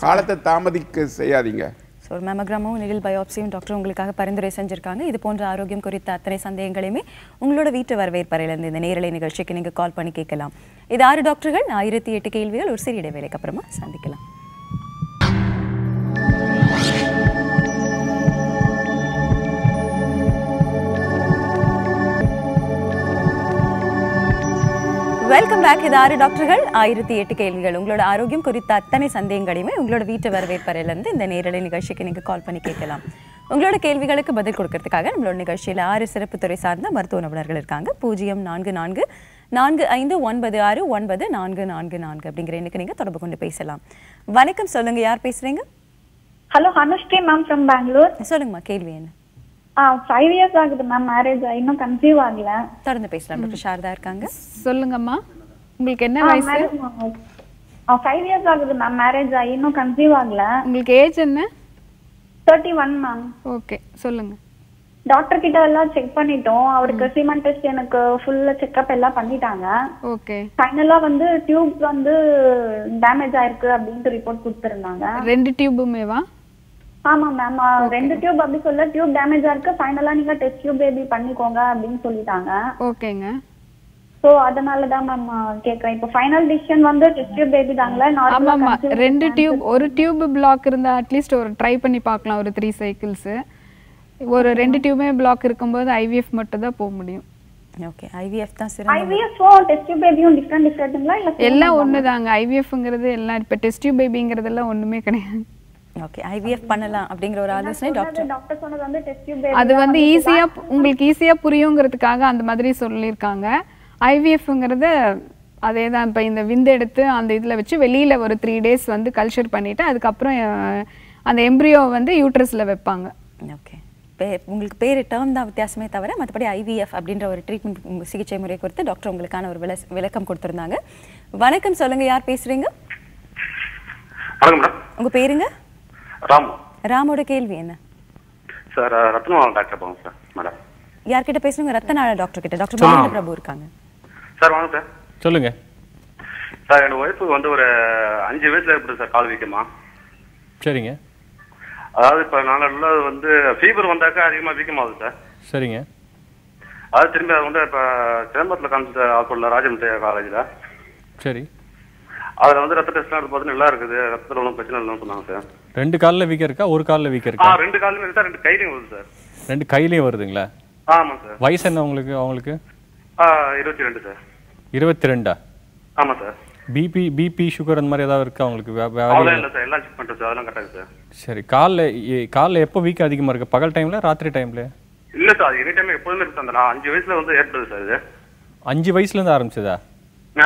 காலத்தை தாமதிக்க செய்யாதீங்க. ஸோ மேமோகிராமும் நீடில் பயாப்சியும் டாக்டர் உங்களுக்காக பரிந்துரை செஞ்சுருக்காங்க. இது போன்ற ஆரோக்கியம் குறித்த அத்தனை சந்தேகங்களையுமே உங்களோட வீட்டு வரவேற்பறையிலிருந்து இந்த நேரலை நிகழ்ச்சிக்கு நீங்கள் கால் பண்ணி கேட்கலாம். இது 6 டாக்டர்கள் 1008 கேள்விகள். ஒரு சிறிய இடைவேளைக்கு அப்புறமா சந்திக்கலாம். Welcome back. இது 6 டாக்டர்கள் 1008 கேள்விகள். உங்களோட ஆரோக்கியம் குறித்த அத்தனை சந்தேகங்களையுமே உங்களோட வீட்டு வரவேற்பறையிலிருந்து இந்த நேரலை நிகழ்ச்சிக்கு நீங்கள் கால் பண்ணி கேட்கலாம். உங்களோட கேள்விகளுக்கு பதில் கொடுக்கறதுக்காக நம்மளோட நிகழ்ச்சியில் 6 சிறப்பு துறை சார்ந்த மருத்துவ நிபுணர்கள் இருக்காங்க. 0444569444 அப்படிங்கிற எண்ணுக்கு நீங்கள் தொடர்பு கொண்டு பேசலாம். வணக்கம், சொல்லுங்க, யார் பேசுறீங்க? Hello, Anushka ma'am from Bangalore. சொல்லுங்கம்மா, கேள்வி என்ன? 5 இயர்ஸ் ஆகுது மேம் மேரேஜ், இன்னும் கன்சீவ் ஆகல. தொடர்ந்து பேசலாம். டாக்டர் சாரதா இருக்காங்க. சொல்லுங்கம்மா, உங்களுக்கு என்ன வயசு? 5 இயர்ஸ் ஆகுது மேம் மேரேஜ், இன்னும் கன்சீவ் ஆகல. உங்களுக்கு ஏஜ் என்ன? 31 மேம். ஓகே, சொல்லுங்க. டாக்டர் கிட்ட எல்லாம் செக் பண்ணிட்டோம். அவருக்கு சீமன் டெஸ்ட் எனக்கு ஃபுல்லா செக்அப் எல்லாம் பண்ணிட்டாங்க. ஓகே. ஃபைனலா வந்து டியூப் வந்து டேமேஜ் ஆயிருக்கு அப்படினு ரிப்போர்ட் கொடுத்திருந்தாங்க. 2 டியூபுமேவா? ஆமா மேம், 2 டியூப் அப்படி சொல்ல டியூப் டேமேஜ் ஆயிருக்கு. ஃபைனலா நீங்க டெஸ்ட் டியூப் பேபி பண்ணிக்கோங்க அப்படின்னு சொல்லிட்டாங்க. ஓகேங்க. சோ அதனால தான் மேம் கேக்குறேன். இப்போ ஃபைனல் டிசிஷன் வந்து டெஸ்ட் டியூப் பேபி தாங்களா நார்மலா? ஆமாமா, 2 டியூப், ஒரு டியூப் பிளாக் இருந்தா அட்லீஸ்ட் ஒரு ட்ரை பண்ணி பார்க்கலாம், ஒரு 3 சைக்கிள்ஸ். ஒரு 2 டியூபே பிளாக் இருக்கும்போது ஐவிஎஃப் மட்டும் தான் போக முடியும். ஓகே, ஐவிஎஃப் தான் சிறந்த. ஐவிஎஃப் டெஸ்ட் டியூப் பேபியும் டிஃபரண்ட்ங்களா இல்ல எல்லாம் ஒண்ணுதாங்க? ஐவிஎஃப்ங்கிறது எல்லாம் இப்ப டெஸ்ட் டியூப் பேபிங்கிறதெல்லாம் ஒண்ணுமே கிடையாது. ஓகே, ஐவிஎஃப் பண்ணலாம் அப்படிங்கிற ஒரு ஆலோசனை டாக்டர் சொன்னது வந்து டெஸ்ட் டியூப் பேபி. அது வந்து ஈஸியா உங்களுக்கு ஈஸியா புரியுங்கிறதுக்காக அந்த மாதிரி சொல்லிருக்காங்க. ஐவிஎஃப்ங்கிறது அதே தான். இப்போ இந்த விந்து எடுத்து அந்த இதில் வச்சு வெளியில் ஒரு 3 days வந்து கல்ச்சர் பண்ணிவிட்டு அதுக்கப்புறம் அந்த எம்ப்ரியோ வந்து யூட்ரஸில் வைப்பாங்க. ஓகே, உங்களுக்கு பேர் டேர்ம் தான் வித்தியாசமே தவிர மற்றபடி ஐவிஎஃப் அப்படின்ற ஒரு ட்ரீட்மெண்ட் சிகிச்சை முறை குறித்து டாக்டர் உங்களுக்கான ஒரு விளக்கம் கொடுத்துருந்தாங்க. வணக்கம், சொல்லுங்க, யார் பேசுறீங்க? உங்க பேருங்க? ராம். ராமோட கேள்வி என்ன சார்? ரத்னவாள டாக்டர் போங்க சார். மேடம் யார்கிட்ட பேசுறீங்க? ரத்னாள டாக்டர் கிட்ட. டாக்டர் மகேந்திர பிரபு இருக்காங்க. சார் வாங்க சார். சொல்லுங்க சார். என்னோட ஒய்ஃபுக்கு வந்து ஒரு 5 வயசுல ஏற்படுது சார் கால் வீக்கமா. சரிங்க. அதாவது இப்போ நாங்கள் வந்து ஃபீவர் வந்தாக்கா அதிகமாக வீக்கமாகுது சார். சரிங்க. அதாவது திரும்பி அது வந்து இப்போ சிதம்பரத்தில் காமிச்ச ஹாஸ்பிட்டலில் ராஜமுத்தைய காலேஜில். சரி. அதில் வந்து ரத்த டெஸ்ட்லாம் எடுத்து பார்த்து நல்லா இருக்குது, ரத்தத்தில் ஒன்றும் பிரச்சனை இல்லைன்னு சொன்னாங்க சார். 2 காலில் வீக்கம் இருக்கா, ஒரு காலில் வீக்கம் இருக்கா? 2 காலிலும் இருக்கா, 2 கையிலையும் வருது சார். 2 கையிலையும் வருதுங்களா? ஆமாம் சார். வயசு என்ன உங்களுக்கு? அவங்களுக்கு 22 சார். 22ஆ? ஆமாம் சார். பிபி சுகர் அந்த மாதிரி ஏதாவது இருக்கா அவங்களுக்கு? அதெல்லாம் இல்லை சார், எல்லாம் செக் பண்ணுறேன் சார், அதெல்லாம் கரெக்டாக சார். சரி. காலில் எப்போ வீக்கம் அதிகமாக இருக்குது? பகல் டைமில், ராத்திரி டைமில்? இல்லை சார், எனி டைம் எப்போதுமே இருக்கு சார். 5 வயசுல வந்து ஏற்படுது சார் இது. 5 வயசுலேருந்து ஆரம்பிச்சதா?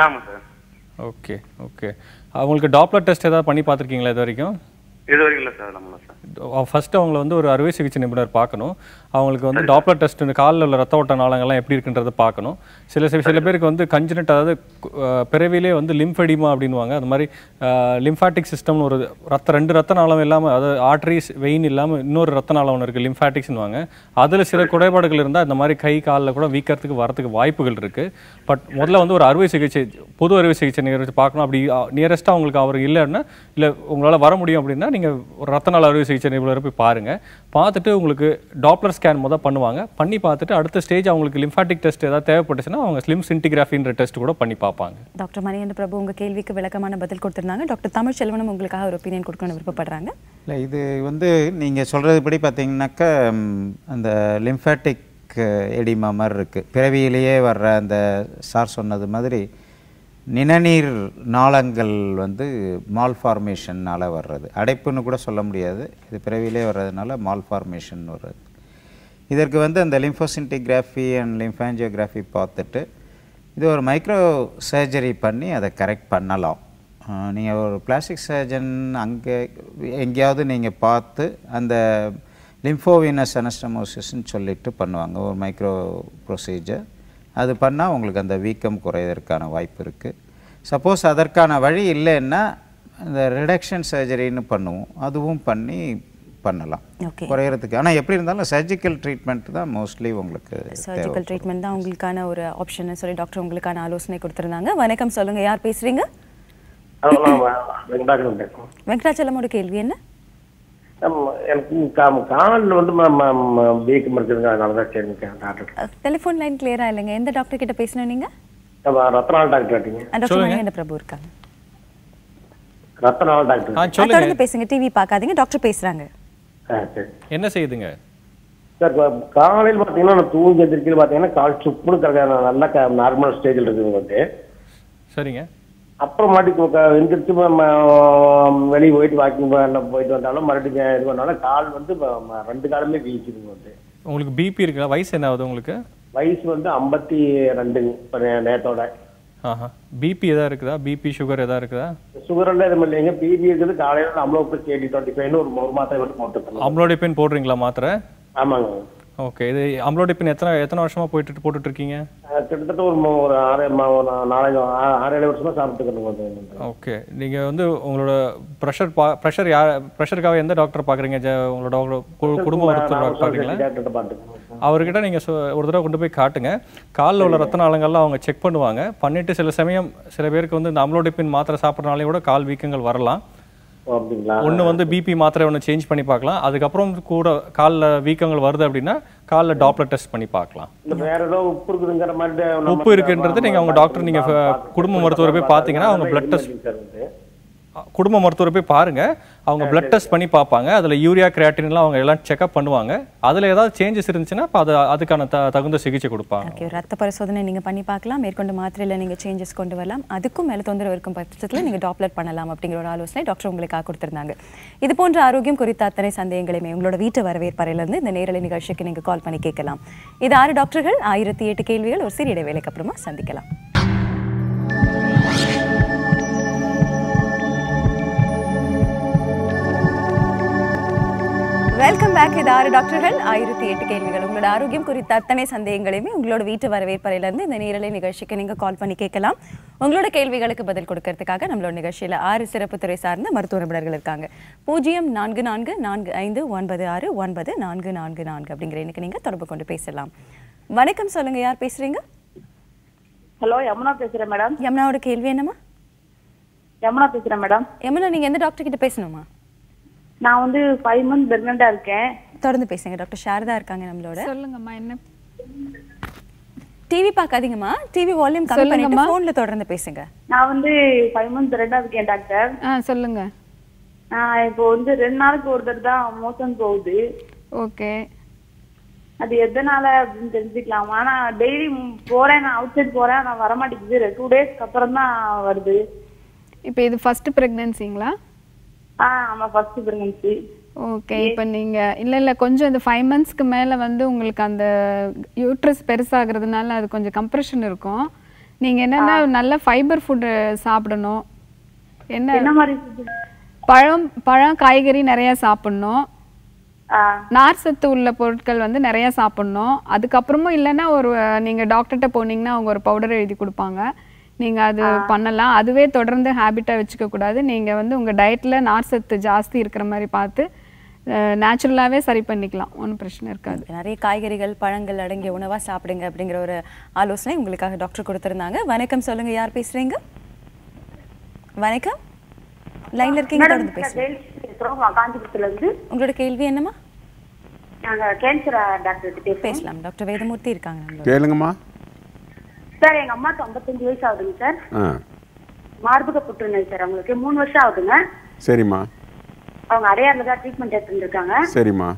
ஆமாம் சார். Okay okay. அவங்களுக்கு டாப்லர் டெஸ்ட் ஏதாவது பண்ணி பார்த்துருக்கீங்களா இது வரைக்கும்? இது வரைக்கும் இல்லை சார். நம்மள சார் ஃபர்ஸ்ட் அவங்களை வந்து ஒரு அறுவை சிகிச்சை நிபுணர் பார்க்கணும். அவங்களுக்கு வந்து டாப்லர் டெஸ்ட் இந்த காலில் உள்ள ரத்த ஓட்ட நாளங்கள்லாம் எப்படி இருக்குன்றதை பார்க்கணும். சில பேருக்கு வந்து கன்ஜெனட், அதாவது பிறவிலே வந்து லிம்ஃபெடிமா அப்படின்வாங்க. அது மாதிரி லிம்ஃபாட்டிக் சிஸ்டம்னு ஒரு ரெண்டு ரத்த நாளம் இல்லாமல், அதாவது ஆர்ட்ரிஸ் வெயின் இல்லாமல் இன்னொரு ரத்த நாளம் ஒன்று இருக்குது, லிம்ஃபாட்டிக்ஸ்னுவாங்க. அதில் சில குறைபாடுகள் இருந்தால் இந்த மாதிரி கை காலில் கூட வீக்கிறதுக்கு வரத்துக்கு வாய்ப்புகள் இருக்குது. பட் முதல்ல வந்து ஒரு அறுவை சிகிச்சை, பொது அறுவை சிகிச்சை நிகழ்ச்சி பார்க்கணும். அப்படி நியரஸ்ட்டாக அவங்களுக்கு அவர் இல்லைன்னா, இல்லை உங்களால் வர முடியும் அப்படின்னா நீங்கள் ஒரு ரத்த நாள அறுவை சிகிச்சை நிபுணரை போய் பாருங்கள். பார்த்துட்டு உங்களுக்கு டாப்லர் ஸ்கேன் முதல் பண்ணுவாங்க. பண்ணி பார்த்துட்டு அடுத்த ஸ்டேஜ் அவங்களுக்கு லிம்ஃபாட்டிக் டெஸ்ட் ஏதாவது தேவைப்பட்டுச்சுன்னா அவங்க ஸ்லிம் சின்டிகிராஃபின்ற டெஸ்ட் கூட பண்ணி பார்ப்பாங்க. டாக்டர் மகேந்திர பிரபு உங்கள் கேள்விக்கு விளக்கமான பதில் கொடுத்துருந்தாங்க. டாக்டர் தமிழ்ச்செல்வனும் உங்களுக்காக ஒரு ஒப்பீனியன் கொடுக்கணும்னு விருப்பப்படுறாங்க. இல்லை, இது வந்து நீங்கள் சொல்கிறதுபடி பார்த்தீங்கன்னாக்கா அந்த லிம்ஃபாட்டிக் எடிமா மாதிரி இருக்குது. பிறவியிலேயே வர்ற அந்த சார் சொன்னது மாதிரி நிணநீர் நாளங்கள் வந்து மால்ஃபார்மேஷன்னால் வர்றது, அடைப்புன்னு கூட சொல்ல முடியாது, இது பிறவியிலே வர்றதுனால மால்ஃபார்மேஷன் வர்றது. இதற்கு வந்து அந்த லிம்ஃபோசின்டிகிராஃபி அண்ட் லிம்ஃபாஞ்சியோகிராஃபி பார்த்துட்டு இது ஒரு மைக்ரோ சர்ஜரி பண்ணி அதை கரெக்ட் பண்ணலாம். நீங்கள் ஒரு பிளாஸ்டிக் சர்ஜன் அங்கே எங்கேயாவது நீங்கள் பார்த்து அந்த லிம்ஃபோவீனஸ் அனஸ்டமோசிஸ்ன்னு சொல்லிட்டு பண்ணுவாங்க, ஒரு மைக்ரோ ப்ரொசீஜர். அது பண்ணால் உங்களுக்கு அந்த வீக்கம் குறையதற்கான வாய்ப்பு இருக்குது. சப்போஸ் அதற்கான வழி இல்லைன்னா இந்த ரிடக்ஷன் சர்ஜரின்னு பண்ணுவோம், அதுவும் பண்ணலாம் குறையறதுக்கு. ஆனால் எப்படி இருந்தாலும் சர்ஜிக்கல் ட்ரீட்மெண்ட் தான் மோஸ்ட்லி உங்களுக்கு. சர்ஜிக்கல் ட்ரீட்மெண்ட் தான் உங்களுக்கான ஒரு ஆப்ஷன் சொல்லி டாக்டர் உங்களுக்கான ஆலோசனை கொடுத்துருந்தாங்க. வணக்கம், சொல்லுங்க, யார் பேசுறீங்க? வெங்கடாச்சலமோட கேள்வி என்ன? காலில் வந்து வீக்கம் இருக்குதுங்க, அதனால தான் சரிங்க டாக்டர். டெலிஃபோன் லைன் கிளியரா இல்லைங்க. எந்த டாக்டர் கிட்ட பேசணும் நீங்க? ரத்னால் டாக்டர் கேட்டீங்க. டாக்டர் மகேந்திர பிரபு இருக்காங்க. ரத்னால் டாக்டர் தொடர்ந்து பேசுங்க, டிவி பார்க்காதீங்க, டாக்டர் பேசுறாங்க. என்ன செய்யுதுங்க சார்? காலையில் பார்த்தீங்கன்னா நான் தூங்கி எதிர்க்கையில் பார்த்தீங்கன்னா கால் சுப்புன்னு கிடக்க நல்லா நார்மல் ஸ்டேஜில் இருக்குதுங்க வந்து. சரிங்க. அப்புறம் மாட்டி எந்திரிச்சு வெளியே போயிட்டு வாக்கிங் போயிட்டு வந்தாலும் மறுபடியும் இது பண்ணாலும் கால் வந்து 2 காலமே வீச்சுதுங்க வந்து. உங்களுக்கு பிபி இருக்குல்ல, வயசு என்ன ஆகுது உங்களுக்கு? வயசு வந்து 52 நேரத்தோட. பிபி எதாவது இருக்குதா? பிபி சுகர் எதாவது இருக்குதா? சுகர் எல்லாம் எதுவும் இல்லைங்க. பிபி இருக்குது. காலையில் அம்லோபதி 25 ஒரு மாத்திரை மட்டும் போட்டுருக்கோம். அம்லோடிபின் போடுறீங்களா மாத்திரை? ஆமாங்க. ஓகே. இது அம்லோடிபின் எத்தனை வருஷமா போட்டுட்டு இருக்கீங்க? கிட்டத்தட்ட ஒரு 6-7 வருஷமா சாப்பிட்டுக்கணும். ஓகே. நீங்க வந்து உங்களோட ப்ரெஷருக்காக எந்த டாக்டர் பாக்குறீங்க? உங்களோட குடும்ப மருத்துவர் பாக்குறீங்களா? அவர்கிட்ட நீங்க ஒரு தடவை கொண்டு போய் காட்டுங்க. காலில் உள்ள ரத்த நாளங்கள்லாம் அவங்க செக் பண்ணுவாங்க. பண்ணிட்டு சில பேருக்கு வந்து இந்த அம்லோடிபின் மாத்திரை சாப்பிட்றனாலே கூட கால் வீக்கங்கள் வரலாம். ஒன்று வந்து பிபி மாத்திரை ஒன்று சேஞ்ச் பண்ணி பார்க்கலாம். அதுக்கப்புறம் கூட காலில் வீக்கங்கள் வருது அப்படின்னா காலில் டாப்லர் டெஸ்ட் பண்ணி பார்க்கலாம். உப்பு இருக்குன்றது நீங்கள் அவங்க டாக்டர், நீங்கள் குடும்ப மருத்துவர் போய் பார்த்தீங்கன்னா அவங்க பிளட் டெஸ்ட், குடும்ப மருத்துவரை போய் பாருங்க. அவங்க பிளட் டெஸ்ட் பண்ணி பார்ப்பாங்க. அதுல யூரியா கிரியாட்டின்லாம் அவங்க எல்லாம் செக்அப் பண்ணுவாங்க. அதுல ஏதாவது சேஞ்சஸ் இருந்துச்சுன்னா அதுக்கான தகுந்த சிகிச்சை கொடுப்பாங்க. ஓகே, ரத்த பரிசோதனை நீங்க பண்ணி பார்க்கலாம். மேற்கொண்டு மாத்திரையில நீங்க சேஞ்சஸ் கொண்டு வரலாம். அதுக்கும் மேல தொந்தரவு இருக்கும் பட்சத்தில் நீங்க டாப்லெட் பண்ணலாம் அப்படிங்கிற ஒரு ஆலோசனை டாக்டர் உங்களுக்காக கொடுத்திருந்தாங்க. இது போன்ற ஆரோக்கியம் குறித்த அத்தனை சந்தேகங்களையுமே உங்களோட வீட்டு வரவேற்பறையிலிருந்து இந்த நேரலை நிகழ்ச்சிக்கு நீங்க கால் பண்ணி கேட்கலாம். இது 6 டாக்டர்கள் 1008 கேள்விகள். ஒரு சிறிய இடைவேளைக்கு அப்புறமா சந்திக்கலாம். Welcome back. இது 6 டாக்டர்கள் 1008 கேள்விகள். உங்களோட ஆரோக்கியம் குறித்த அத்தனை சந்தேகங்களையுமே உங்களோட வீட்டு வரவேற்பறையிலிருந்து இந்த நேரலை நிகழ்ச்சிக்கு நீங்க கால் பண்ணி கேட்கலாம். உங்களோட கேள்விகளுக்கு பதில் கொடுக்கறதுக்காக நம்மளோட நிகழ்ச்சியில 6 சிறப்பு துறை சார்ந்த மருத்துவ நிபுணர்கள் இருக்காங்க. 0444459444 அப்படிங்கிற எண்ணுக்கு நீங்க தொடர்பு கொண்டு பேசலாம். வணக்கம், சொல்லுங்க, யார் பேசுறீங்க? ஹலோ, யமுனா பேசுறேன் மேடம். யமுனாவோட கேள்வி என்னமா? யமுனா பேசுறேன் மேடம். யமுனா, நீங்க எந்த டாக்டர் கிட்ட பேசணுமா? நான் வந்து 5 months பிரெக்னண்டா இருக்கேன். தொடர்ந்து பேசுங்க. டாக்டர் சாரதா இருக்காங்க நம்மளோட. சொல்லுங்கம்மா. என்ன? டிவி பார்க்காதீங்கம்மா. டிவி வால்யூம் கம்மி பண்ணிட்டு போன்ல தொடர்ந்து பேசுங்க. நான் வந்து 5 months பிரெக்னண்டா இருக்கேன் டாக்டர். சொல்லுங்க. இப்போ வந்து 2 நாளுக்கு ஒரு தடவை தான் மோஷன் போகுது. ஓகே. அது எதனால அப்படின்னு தெரிஞ்சுக்கலாமா? ஆனா டெய்லி போறேன், நான் அவுட் சைட் போறேன், நான் வர மாட்டேங்குது. 2 days அப்புறம் தான் வருது. இப்போ இது ஃபர்ஸ்ட் பிரெக்னன்சிங்களா? ஆமா, ஃபர்ஸ்ட் பிரெக்னன்சி. ஓகே. இப்போ நீங்கள் இல்லை கொஞ்சம் இந்த 5 monthsக்கு மேலே வந்து உங்களுக்கு அந்த யூட்ரஸ் பெருசாகிறதுனால அது கொஞ்சம் கம்ப்ரெஷன் இருக்கும். நீங்கள் என்னென்னா நல்ல ஃபைபர் ஃபுட்டு சாப்பிடணும். என்ன மாதிரி? பழம் காய்கறி நிறையா சாப்பிடணும். நார் சத்து உள்ள பொருட்கள் வந்து நிறையா சாப்பிடணும். அதுக்கப்புறமும் இல்லைன்னா நீங்கள் டாக்டர்கிட்ட போனீங்கன்னா அவங்க ஒரு பவுடர் எழுதி கொடுப்பாங்க. நீங்கள் அது பண்ணலாம். அதுவே தொடர்ந்து ஹேபிட்டாக வச்சுக்க கூடாது. நீங்கள் வந்து உங்கள் டயட்டில் நார் சத்து ஜாஸ்தி இருக்கிற மாதிரி பார்த்து நேச்சுரலாகவே சரி பண்ணிக்கலாம். ஒன்றும் பிரச்சனை இருக்காது. நிறைய காய்கறிகள் பழங்கள் அடங்கிய உணவாக சாப்பிடுங்க அப்படிங்கிற ஒரு ஆலோசனை உங்களுக்காக டாக்டர் கொடுத்துருந்தாங்க. வணக்கம், சொல்லுங்க, யார் பேசுறீங்க? வணக்கம், லைன்ல இருக்கீங்க, தொடர்ந்து பேசுங்க. காஞ்சிபுரத்துல இருந்து. உங்களோட கேள்வி என்னமா? நாங்க கேன்சர் டாக்டர் பேசலாம். டாக்டர் வேதமூர்த்தி இருக்காங்க. கேளுங்கம்மா. சார், எங்க அம்மாக்கு 55 வயசு ஆகுதுங்க சார். மார்பக புற்றுநோய் சார். அவங்களுக்கு 3 வருஷம் ஆகுதுங்க. சரிம்மா. அவங்க அடையாறுல தான் ட்ரீட்மெண்ட் எடுத்துட்டு இருக்காங்க. சரிம்மா.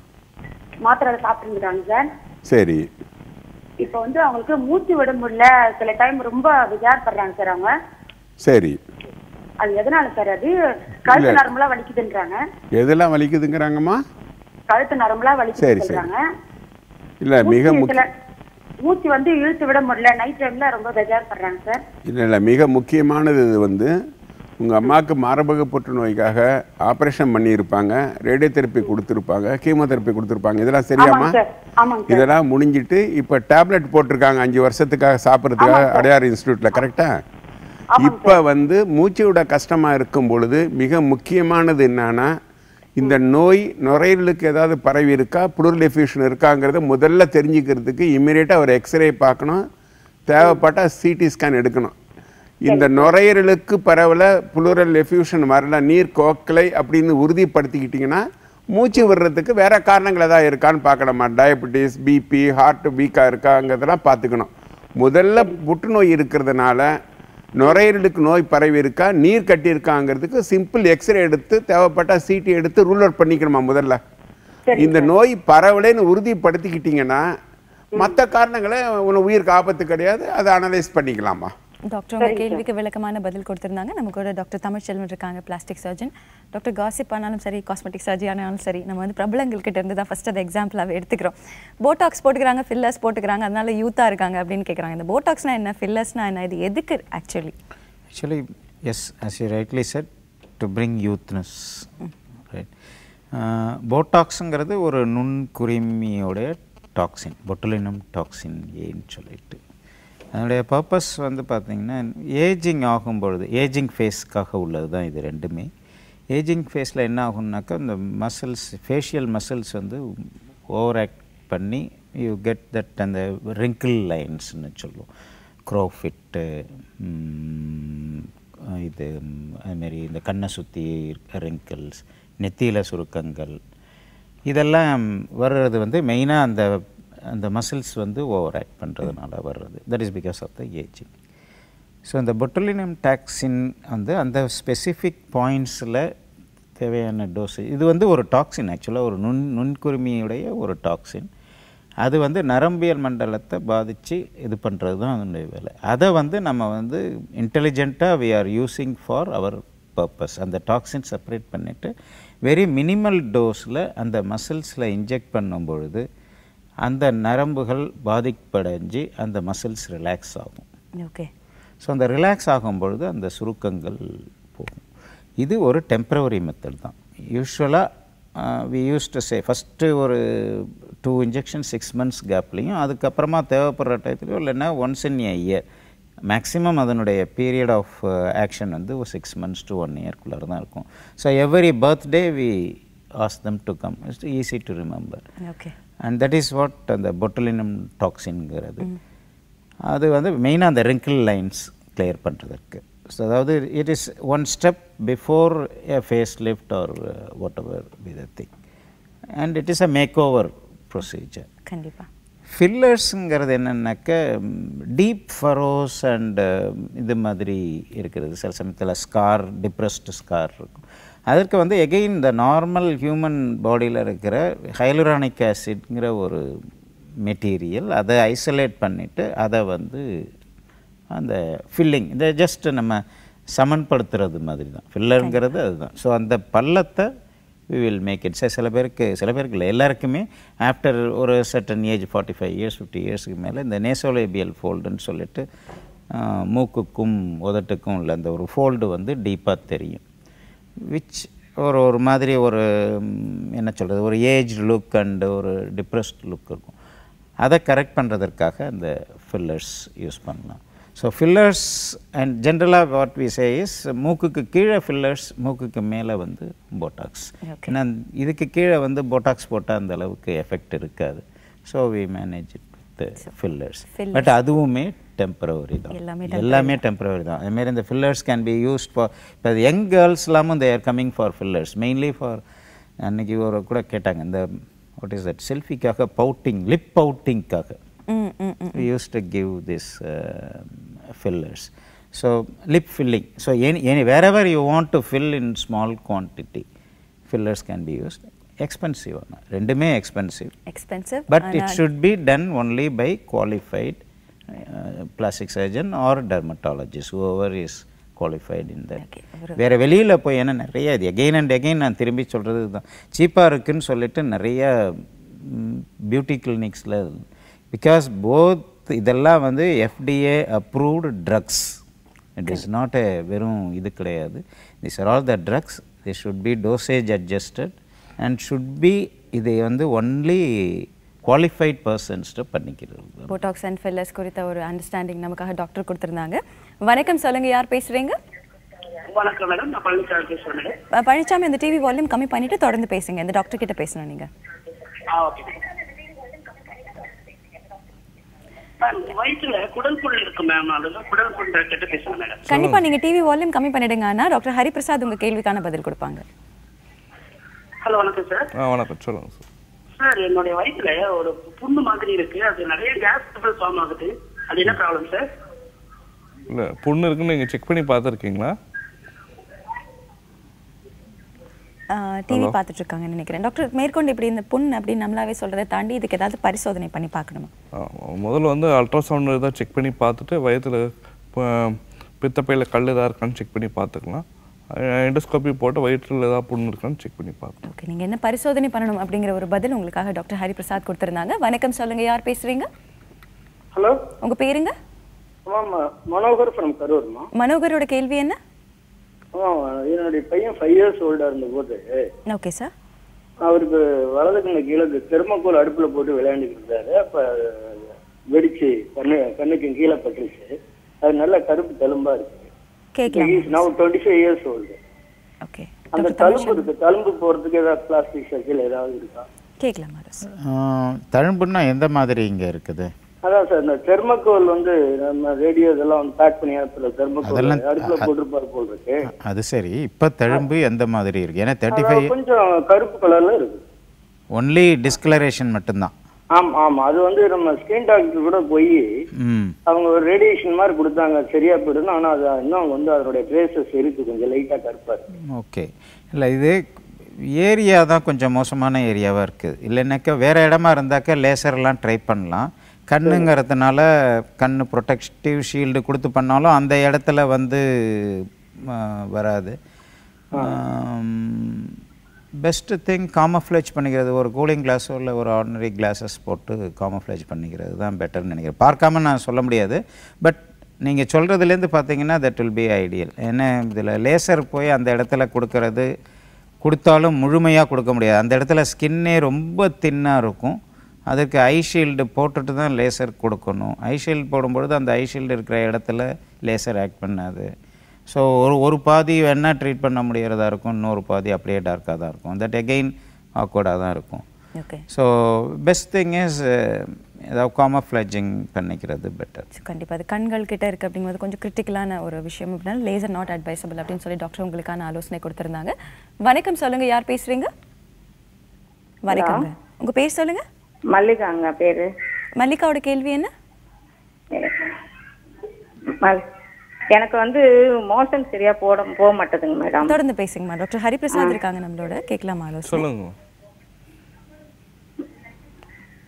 மாத்திரை சாப்பிட்டு இருக்காங்க சார். சரி. இப்போ வந்து அவங்களுக்கு மூச்சு விட முடியல. சில டைம் ரொம்ப விசாரப்படுறாங்க சார் அவங்க. சரி. அது எதனால சார்? அது கழுத்து நரம்புலாம் வலிக்குதுன்றாங்க. எதெல்லாம் வலிக்குதுங்கறாங்கம்மா? கழுத்து நரம்புலாம் வலிக்குதுன்றாங்க. இல்ல மிக மூச்சு வந்து இழுத்து விட முடியல. நைட் டைம்ல ரொம்ப விசாரப்படுறாங்க சார். இல்ல மிக முக்கியமானது இது வந்து உங்கள் அம்மாவுக்கு மார்பக புற்றுநோய்க்காக ஆப்ரேஷன் பண்ணியிருப்பாங்க, ரேடியோ தெரப்பி கொடுத்துருப்பாங்க, கீமோதெரப்பி கொடுத்துருப்பாங்க. இதெல்லாம் சரியாமா? இதெல்லாம் முடிஞ்சிட்டு இப்போ டேப்லெட் போட்டிருக்காங்க 5 வருஷத்துக்காக சாப்பிட்றதுக்காக அடையார் இன்ஸ்டியூட்டில். கரெக்டாக? இப்போ வந்து மூச்சு விட கஷ்டமாக இருக்கும் பொழுது மிக முக்கியமானது என்னன்னா, இந்த நோய் நுரையீரலுக்கு ஏதாவது பரவி இருக்கா, ப்ளூரல் எஃப்யூஷன் இருக்காங்கிறத முதல்ல தெரிஞ்சுக்கிறதுக்கு இம்மிடியேட்டாக ஒரு எக்ஸ்ரே பார்க்கணும், தேவைப்பட்ட சிடி ஸ்கேன் எடுக்கணும். இந்த நுரையீரலுக்கு பரவல ப்ளூரல் எஃப்யூஷன் வரல, நீர் கோக்கலை அப்படின்னு உறுதிப்படுத்திக்கிட்டிங்கன்னா மூச்சு விடுறதுக்கு வேறு காரணங்கள் ஏதாவது இருக்கான்னு பார்க்கணுமா. டயபெட்டிஸ், பிபி, ஹார்ட் வீக்காக இருக்காங்கிறதெல்லாம் பார்த்துக்கணும். முதல்ல புற்றுநோய் இருக்கிறதுனால நுரையீரலுக்கு நோய் பரவி இருக்கா, நீர் கட்டி இருக்காங்கிறதுக்கு சிம்பிள் எக்ஸ்ரே எடுத்து தேவைப்பட்ட சிடி எடுத்து ரூல் அவுட் பண்ணிக்கணுமா முதல்ல. இந்த நோய் பரவலைன்னு உறுதிப்படுத்திக்கிட்டிங்கன்னா மற்ற காரணங்களை உயிருக்கு ஆபத்து கிடையாது, அதை அனலைஸ் பண்ணிக்கலாமா. டாக்டர் உங்க கேள்விக்கு விளக்கமான பதில் கொடுத்திருந்தாங்க. நமக்கு ஒரு டாக்டர் தமிழ்ச்செல்வன் இருக்காங்க, பிளாஸ்டிக் சர்ஜன். டாக்டர் காசிப் ஆனாலும் சரி, காஸ்மெட்டிக் சர்ஜரி ஆனாலும் சரி, நம்ம வந்து பிரபலங்கள் கிட்ட இருந்து தான் ஃபர்ஸ்ட் அதை எக்ஸாம்பிளாகவே எடுத்துக்கிறோம். போட்டாக்ஸ் போட்டுக்கிறாங்க, ஃபில்லர்ஸ் போட்டுக்கிறாங்க, அதனால யூத்தாக இருக்காங்க அப்படின்னு கேட்குறாங்க. இந்த போட்டாக்ஸ்னா என்ன, ஃபில்லர்ஸ்னா என்ன, இது எதுக்கு actually? Yes, as you rightly said, to bring youthness. Right. போட்டாக்ஸுங்கிறது ஒரு நுண்குருமியோடைய டாக்ஸின், பொட்டுலினம் டாக்ஸின் ஏன்னு சொல்லிட்டு. அதனுடைய பர்பஸ் வந்து பார்த்திங்கன்னா ஏஜிங் ஆகும்பொழுது, ஏஜிங் ஃபேஸ்க்காக உள்ளது தான் இது ரெண்டுமே. ஏஜிங் ஃபேஸில் என்ன ஆகும்னாக்கா இந்த மசில்ஸ், ஃபேஷியல் மசில்ஸ் வந்து ஓவர் ஆக்ட் பண்ணி யூ கெட் தட் அந்த ரிங்கிள் லைன்ஸ்னு சொல்லுவோம். க்ரோஃபிட்டு, இது அதுமாரி இந்த கண்ணை சுற்றி ரிங்கிள்ஸ், நெத்தியில் சுருக்கங்கள், இதெல்லாம் வர்றது வந்து மெயினாக அந்த மசில்ஸ் வந்து ஓவர் ஆக்ட் பண்ணுறதுனால வர்றது. That is because of the ageing. So இந்த பொட்டுலினம் டாக்ஸின் வந்து அந்த ஸ்பெசிஃபிக் பாயிண்ட்ஸில் தேவையான டோஸேஜ். இது வந்து ஒரு டாக்ஸின், ஆக்சுவலாக ஒரு நுண்குருமியுடைய ஒரு டாக்ஸின். அது வந்து நரம்பியல் மண்டலத்தை பாதித்து இது பண்ணுறது தான் அதனுடைய வேலை. அதை வந்து நம்ம வந்து இன்டெலிஜென்ட்டாக we are using for our purpose. அந்த டாக்ஸின் செப்பரேட் பண்ணிவிட்டு வெரி மினிமல் டோஸில் அந்த மசில்ஸில் இன்ஜெக்ட் பண்ணும் பொழுது அந்த நரம்புகள் பாதிப்படைஞ்சு அந்த மசில்ஸ் ரிலாக்ஸ் ஆகும். ஓகே. ஸோ அந்த ரிலாக்ஸ் ஆகும் பொழுது அந்த சுருக்கங்கள் போகும். இது ஒரு டெம்பரவரி மெத்தட் தான். யூஸ்வலாக we use to say first ஒரு 2 injections 6 months கேப்லேயும், அதுக்கப்புறமா தேவைப்படுற டயத்துலையும், இல்லைன்னா once in a year maximum அதனுடைய பீரியட் ஆஃப் ஆக்ஷன் வந்து ஒரு 6 months to 1 year தான் இருக்கும். So every birthday we ask them to come. It's easy to remember. Okay. And that is what அந்த பொட்டுலினம் டாக்ஸின்ங்கிறது. அது வந்து மெயினாக அந்த ரிங்கிள் லைன்ஸ் கிளியர் பண்ணுறதுக்கு. ஸோ அதாவது it is one step before a face lift or whatever be the thing. And it is a make over procedure. கண்டிப்பாக. ஃபில்லர்ஸுங்கிறது என்னென்னாக்க டீப் ஃபரோஸ் அண்ட் இது மாதிரி இருக்கிறது. சில சமயத்தில் ஸ்கார், டிப்ரெஸ்டு ஸ்கார் இருக்கும். அதற்கு வந்து எகெயின் இந்த நார்மல் ஹியூமன் பாடியில் இருக்கிற ஹைலூரானிக் ஆசிட்ங்கிற ஒரு மெட்டீரியல், அதை ஐசோலேட் பண்ணிவிட்டு அதை வந்து அந்த ஃபில்லிங், இதை ஜஸ்ட் நம்ம சமன்படுத்துறது மாதிரி தான் ஃபில்லருங்கிறது. அதுதான். ஸோ அந்த பள்ளத்தை we will make it. சில பேருக்கு இல்லை, எல்லாருக்குமே ஆஃப்டர் ஒரு சர்டன் ஏஜ் 45 years 50 yearsக்கு மேலே இந்த நேசோலேபியல் ஃபோல்டுன்னு சொல்லிட்டு மூக்குக்கும் உதட்டுக்கும் உள்ள அந்த ஒரு ஃபோல்டு வந்து டீப்பாக தெரியும். விச் ஒரு மாதிரி ஒரு என்ன சொல்கிறது, ஒரு ஏஜ் லுக் அண்டு ஒரு டிப்ரெஸ்ட் லுக் இருக்கும். அதை கரெக்ட் பண்ணுறதற்காக அந்த ஃபில்லர்ஸ் யூஸ் பண்ணலாம். ஸோ ஃபில்லர்ஸ் அண்ட் ஜென்ரலாக வாட் வி சே இஸ் மூக்குக்கு கீழே ஃபில்லர்ஸ், மூக்குக்கு மேலே வந்து போட்டாக்ஸ். ஏன்னா இதுக்கு கீழே வந்து போட்டாக்ஸ் போட்டால் அந்த அளவுக்கு எஃபெக்ட் இருக்காது. So we manage it with fillers. But அதுவுமே டெம்பரவரி தான், எல்லாமே டெம்பரவரி தான். அதுமாரி இந்த fillers can be used for இப்போ யங் கேர்ள்ஸ் எல்லாமும் they are coming for fillers mainly for. அன்றைக்கி ஒரு கூட கேட்டாங்க இந்த வாட் இஸ் தட் செல்ஃபிக்காக, பவுட்டிங், லிப் பவுட்டிங்காக we used to give this fillers. So lip filling. So any wherever you want to fill in small quantity, fillers can be used. Expensive ona, rendume expensive, but it should be done only by qualified plastic surgeon or dermatologist, whoever is qualified in that. வேறு வெளியில் போய் ஏன்னா நிறைய இது again and again நான் திரும்பி சொல்கிறது தான், சீப்பாக இருக்குதுன்னு சொல்லிட்டு நிறைய பியூட்டி கிளினிக்ஸில், பிகாஸ் போத் இதெல்லாம் வந்து FDA approved drugs. It is not a வெறும் இது கிடையாது. These are all the drugs. They should be dosage adjusted and should be இதை வந்து only qualified persons பண்ணிக்கிறது. போட்டாக்ஸ் அண்ட் ஃபில்லர்ஸ் குறித்த ஒரு அண்டர்ஸ்டாண்டிங் நமக்காக டாக்டர் கொடுத்துருந்தாங்க. வணக்கம், சொல்லுங்க, யார் பேசுறீங்க? வணக்கம் மேடம், நான் பழனிசாமி பேசுறேன். பழனிசாமி, இந்த டிவி வால்யூம் கம்மி பண்ணிட்டு தொடர்ந்து பேசுங்க. இந்த டாக்டர் கிட்ட பேசணும் நீங்க. ஓகே. வயிற்றுல குடல் புண் இருக்கு மேம், அதுதான் குடல் புண் கிட்ட பேசுறேன் மேடம். கண்டிப்பா நீங்க டிவி வால்யூம் கம்மி பண்ணிடுங்க. ஆனா டாக்டர் ஹரிபிரசாத் உங்க கேள்விக்கான பதில் கொடுப்பாங்க. ஹலோ, வணக்கம் சார். வணக்கம், சொல்லுங்க சார். சார், என்னுடைய வயிற்றுல ஒரு புண்ணு மாதிரி இருக்கு, அது நிறைய கேஸ் ட்ரபிள் ஃபார்ம் ஆகுது, அது என்ன ப்ராப்ளம் சார்? இல்லை, புண்ணு இருக்குன்னு நீங்கள் செக் பண்ணி பார்த்துருக்கீங்களா? டிவி பார்த்துட்டு இருக்காங்கன்னு நினைக்கிறேன். டாக்டர், மேற்கொண்டு இப்படி இந்த புண் அப்படின்னு நம்மளாவே சொல்கிறத தாண்டி இதுக்கு ஏதாவது பரிசோதனை பண்ணி பார்க்கணுமா? முதல்ல வந்து அல்ட்ராசவுண்ட் ஏதாவது செக் பண்ணி பார்த்துட்டு வயிற்றுல பித்தப்பையில் கல் ஏதாவது இருக்கான்னு செக் பண்ணி பார்த்துக்கலாம். எண்டோஸ்கோபி போட்டு வயிற்றில் ஏதாவது புண்ணு இருக்கான்னு செக் பண்ணி பார்க்கலாம். ஓகே, நீங்கள் என்ன பரிசோதனை பண்ணணும் அப்படிங்கிற ஒரு பதில் உங்களுக்காக டாக்டர் ஹரிபிரசாத் கொடுத்துருந்தாங்க. வணக்கம், சொல்லுங்க, யார் பேசுறீங்க? ஹலோ, உங்க பேருங்க? மனோகர் ஃப்ரம் கரூர்மா. மனோகரோட கேள்வி என்ன? என்னுடைய பையன் 5 years ஓல்டா இருந்த போது, ஓகே சார், அவருக்கு வலது கண்ணு கீழே தெர்மோகோல் அடுப்புல போட்டு விளையாண்டுட்டு இருந்தாரு. அப்ப வெடிச்சு கண்ணுக்கு கீழே பட்டுருச்சு. அது நல்ல கருப்பு தழும்பா இருக்கு. now 25 years old. ஓகே, அந்த தழும்பு இருக்கு, தழும்பு போறதுக்கு ஏதாவது பிளாஸ்டிக் சர்ஜரி ஏதாவது இருக்கா? கேட்கலாமா? தழும்புன்னா எந்த மாதிரி இங்க இருக்குது? அதான் சார், இந்த தெர்மோகோல் வந்து நம்ம ரேடியோ இதெல்லாம் பேக் பண்ணி அனுப்புற தெர்மோகோல் அடுப்புல போட்டுருப்பாரு போல் இருக்கு. அது சரி, இப்ப தழும்பு எந்த மாதிரி இருக்கு? ஏன்னா 35 கொஞ்சம் கருப்பு கலர்ல இருக்கு. ஒன்லி டிஸ்கலரேஷன் மட்டும்தான். ஆமா அது வந்து நம்ம ஸ்கின் டாக்டர் கூட போய் அவங்க ஒரு ரேடியேஷன் மாதிரி கொடுத்தாங்க, சரியா போயிடுன்னு. ஆனா அது இன்னும் வந்து அதனுடைய ட்ரேசஸ் இருக்கு, கொஞ்சம் லைட்டா கருப்பா இருக்கு. ஓகே, இல்லை இது ஏரியா தான் கொஞ்சம் மோசமான ஏரியாவாக இருக்குது. இல்லைன்னாக்கா வேறு இடமா இருந்தாக்கா லேசர்லாம் ட்ரை பண்ணலாம். கண்ணுங்கிறதுனால கண் ப்ரொடெக்டிவ் ஷீல்டு கொடுத்து பண்ணாலும் அந்த இடத்துல வந்து வராது. பெஸ்ட்டு திங் காமஃப்ளேஜ் பண்ணிக்கிறது, ஒரு கூலிங் கிளாஸோ இல்லை ஒரு ஆர்டினரி கிளாஸஸ் போட்டு காமஃப்ளேஜ் பண்ணிக்கிறது தான் பெட்டர்னு நினைக்கிறேன். பார்க்காம நான் சொல்ல முடியாது, பட் நீங்கள் சொல்கிறதுலேருந்து பார்த்தீங்கன்னா தட் வில் பி ஐடியல். ஏன்னா இதில் லேசர் போய் அந்த இடத்துல கொடுத்தாலும் முழுமையாக கொடுக்க முடியாது. அந்த இடத்துல ஸ்கின்னே ரொம்ப தின்னாக இருக்கும். அதுக்கு ஐ ஷீல்டு போட்டுட்டு தான் லேசர் கொடுக்கணும். ஐ ஷீல்டு போடும்பொழுது அந்த ஐ ஷீல்டு இருக்கிற இடத்துல லேசர் ஆக்ட் பண்ணாது. ஸோ ஒரு பாதி வேணால் ட்ரீட் பண்ண முடியறதா இருக்கும், இன்னொரு பாதி அப்படியே டார்க்காக தான் இருக்கும். தட் எகெயின் ஆக்வர்டாக தான் இருக்கும். ஸோ பெஸ்ட் திங் இஸ் ஏதாவது காமஃப்ளேஜிங் பண்ணிக்கிறது பெட்டர். கண்டிப்பாக அது கண்கள் கிட்ட இருக்குது அப்படிங்கிறது கொஞ்சம் கிரிட்டிக்கலான ஒரு விஷயம். அப்படின்னா லேசர் நாட் அட்வைசபிள் அப்படின்னு சொல்லி டாக்டர் உங்களுக்கான ஆலோசனை கொடுத்துருந்தாங்க. வணக்கம், சொல்லுங்க, யார் பேசுறீங்க? வணக்கங்க, உங்க பேர் சொல்லுங்க. மல்லிகாங்க பேரு. மல்லிகாவோட கேள்வி என்ன? எனக்கு வந்து மோஷன் சரியா போக மாட்டேதுங்க மேடம். தொடர்ந்து பேசுங்க. டாக்டர் ஹரிபிரசாத் இருக்காங்க நம்மளோட, கேட்கலாமா ஆலோசனை? சொல்லுங்க.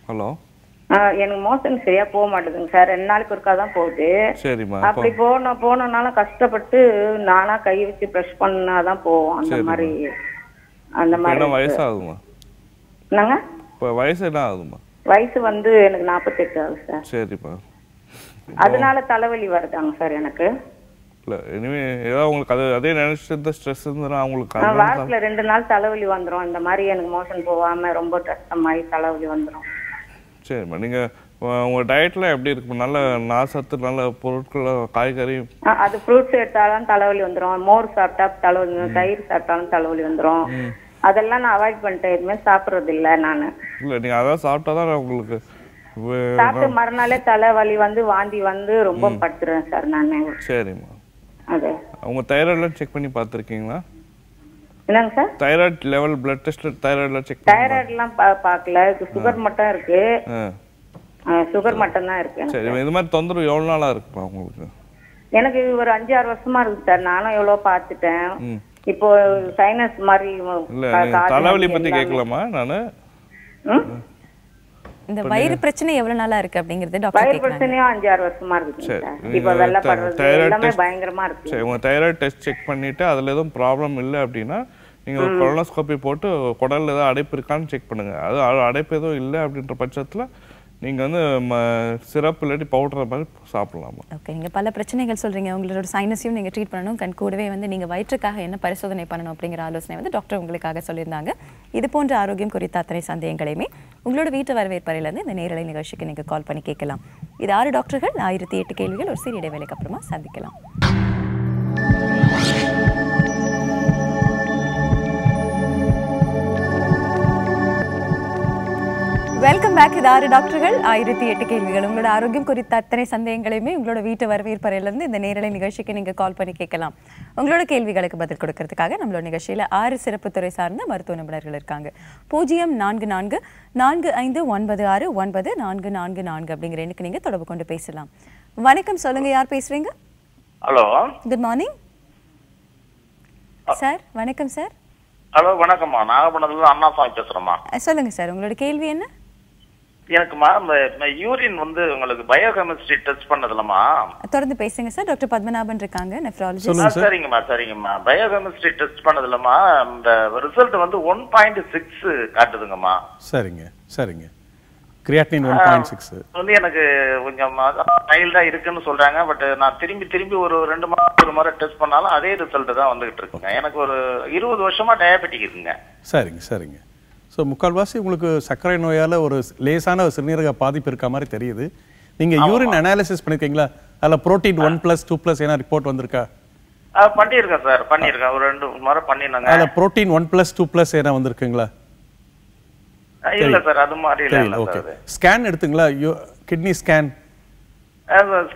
ஹலோ. எனக்கு மோஷன் சரியா போக மாட்டேதுங்க சார். 2 நாளைக்கு ஒருக்கா தான் போகுது. சரிம்மா. அப்படி போனனால கஷ்டப்பட்டு நானா கை வச்சு பிரஷ் பண்ணாதான் போவோம். அந்த மாதிரி வயசு ஆகுமா? என்னங்க இப்போ வயசு என்ன ஆகுமா? வயசு வந்து எனக்கு 48 ஆகுது சார். சரிப்பா. அதனால தலைவலி வருதாங்க சார் எனக்கு. இல்ல இனிமே ஏதாவது உங்களுக்கு அதே நினைச்சிட்டு ஸ்ட்ரெஸ் இருந்தா உங்களுக்கு வாரத்துல 2 நாள் தலைவலி வந்துரும். இந்த மாதிரி எனக்கு மோஷன் போகாம ரொம்ப கஷ்டமாயி தலைவலி வந்துரும். சரிம்மா, நீங்க உங்க டயட்ல எப்படி இருக்கு? நல்ல நார்சத்து, நல்ல பொருட்கள், காய்கறி. அது ஃப்ரூட்ஸ் எடுத்தாலும் தலைவலி வந்துரும், மோர் சாப்பிட்டா தலைவலி வந்துரும், தயிர் சாப்பிட்டாலும் தலைவலி வந்துரும். அதெல்லாம் நான் அவாய்ட் பண்ணிட்டேன், எதுவுமே சாப்பிட்றது இல்லை நான். இல்லை நீங்கள் அதான் சாப்பிட்டாதான் உங்களுக்கு சாப்பிட்டு மறுநாளே தலைவலி வந்து வாந்தி வந்து ரொம்ப படுத்துறேன் சார் நான். சரிம்மா. அது உங்கள் தைராய்டெலாம் செக் பண்ணி பார்த்துருக்கீங்களா? என்னங்க சார்? தைராய்டு லெவல் பிளட் டெஸ்ட்ல தைராய்டுலாம் செக் தைராய்டுலாம் பார்க்கல, சுகர் மட்டும் இருக்கு. சுகர் மட்டும் தான் இருக்கு. சரி, இது மாதிரி தொந்தரவு எவ்வளோ நாளாக இருக்குப்பா உங்களுக்கு? எனக்கு ஒரு 5-6 வருஷமா இருக்கு சார். நானும் எவ்வளோ பார்த்துட்டேன். இப்போ சைனஸ் மாதிரி தலைவலி பத்தி கேட்கலாமா? நானு இந்த வயிறு பிரச்சனை எவ்வளவு நாளா இருக்கு அப்படிங்கறது டாக்டர் கேக்குறாங்க. வயிறு பிரச்சனையும் 5-6 வருஷமா இருக்கு சார். இப்போ வெள்ள படுறது எல்லாமே பயங்கரமா இருக்கு. சரி, உங்க தைராய்டு டெஸ்ட் செக் பண்ணிட்டு அதுல எதுவும் ப்ராப்ளம் இல்லை அப்படின்னா நீங்க ஒரு கொலனோஸ்கோபி போட்டு குடல்ல ஏதாவது அடைப்பு இருக்கான்னு செக் பண்ணுங்க. அது அடைப்பு எதுவும் இல்லை அப்படின்ற பட்சத்துல நீங்க வந்து சிரப் இல்லாட்டி பவுடர் மாதிரி சாப்பிடலாமா? ஓகே, நீங்க பல பிரச்சனைகள் சொல்றீங்க. உங்களோட சைனஸையும் நீங்க ட்ரீட் பண்ணணும், கண் கூடவே வந்து நீங்க வயிற்றுக்காக என்ன பரிசோதனை பண்ணணும் அப்படிங்கிற ஆலோசனை வந்து டாக்டர் உங்களுக்காக சொல்லியிருந்தாங்க. இது போன்ற ஆரோக்கியம் குறித்த அத்தனை சந்தேகங்களையுமே உங்களோட வீட்டு வரவேற்பறையிலேருந்து இந்த நேரலை நிகழ்ச்சிக்கு நீங்க கால் பண்ணி கேட்கலாம். இது 6 டாக்டர்கள் 1008 கேள்விகள். ஒரு சிறிய இடைவேளைக்கு அப்புறமா சந்திக்கலாம். Welcome back. இது 6 டாக்டர்கள் 1008 கேள்விகள். உங்களோட ஆரோக்கியம் குறித்த அத்தனை சந்தேகங்களையுமே உங்களோட வீட்டு வரவேற்பறையிலிருந்து இந்த நேரலை நிகழ்ச்சிக்கு நீங்க கால் பண்ணி கேட்கலாம். உங்களோட கேள்விகளுக்கு பதில் கொடுக்கறதுக்காக நம்மளோட நிகழ்ச்சியில 6 சிறப்பு துறை சார்ந்த மருத்துவ நிபுணர்கள் இருக்காங்க. 0444596944 அப்படிங்கிற எண்ணுக்கு நீங்க தொடர்பு கொண்டு பேசலாம். வணக்கம், சொல்லுங்க, யார் பேசுறீங்க? Hello, good morning sir. வணக்கம் சார். ஹலோ, வணக்கம்மா. நாகப்பட்டினத்துல அண்ணா சாமி பேசுறேம்மா. சொல்லுங்க சார், உங்களோட கேள்வி என்ன? எனக்குமா இந்த யூரின் வந்து உங்களுக்கு பயோகெமிஸ்ட்ரி டெஸ்ட் பண்ணதுலமா. தொடர்ந்து பேசுங்க சார். டாக்டர் பத்மநாபன் இருக்காங்க, நெஃப்ராலஜிஸ்ட். சரிங்கம்மா. பயோகெமிஸ்ட்ரி டெஸ்ட் பண்ணதுலமா இந்த ரிசல்ட் வந்து 1.6 காட்டுதுங்கம்மா. சரிங்க. கிரியாட்டினின் 1.6 வந்து எனக்கு கொஞ்சம் மைல்டா இருக்குன்னு சொல்றாங்க. பட் நான் திரும்பி ஒரு 2 மாதம் ஒரு முறை டெஸ்ட் பண்ணாலும் அதே ரிசல்ட் தான் வந்துகிட்டு இருக்குங்க. எனக்கு ஒரு 20 வருஷமா டயபெட்டிக் இருக்குங்க. சரிங்க. ஸோ முக்கால்வாசி உங்களுக்கு சர்க்கரை நோயால் ஒரு லேசான சிறுநீரக பாதிப்பு இருக்க மாதிரி தெரியுது. நீங்கள் யூரின் அனாலிசிஸ் பண்ணியிருக்கீங்களா? அதில் புரோட்டீன் 1+, 2+ ஏன்னா ரிப்போர்ட் வந்திருக்கா? பண்ணியிருக்கேன் சார், பண்ணியிருக்கேன். ஒரு 2 முறை பண்ணிருந்தாங்க. அதில் புரோட்டீன் 1+, 2+ ஏன்னா வந்திருக்குங்களா? இல்ல சார், அது மாதிரி இல்ல. ஓகே, ஸ்கேன் எடுத்துங்களா? Kidney scan?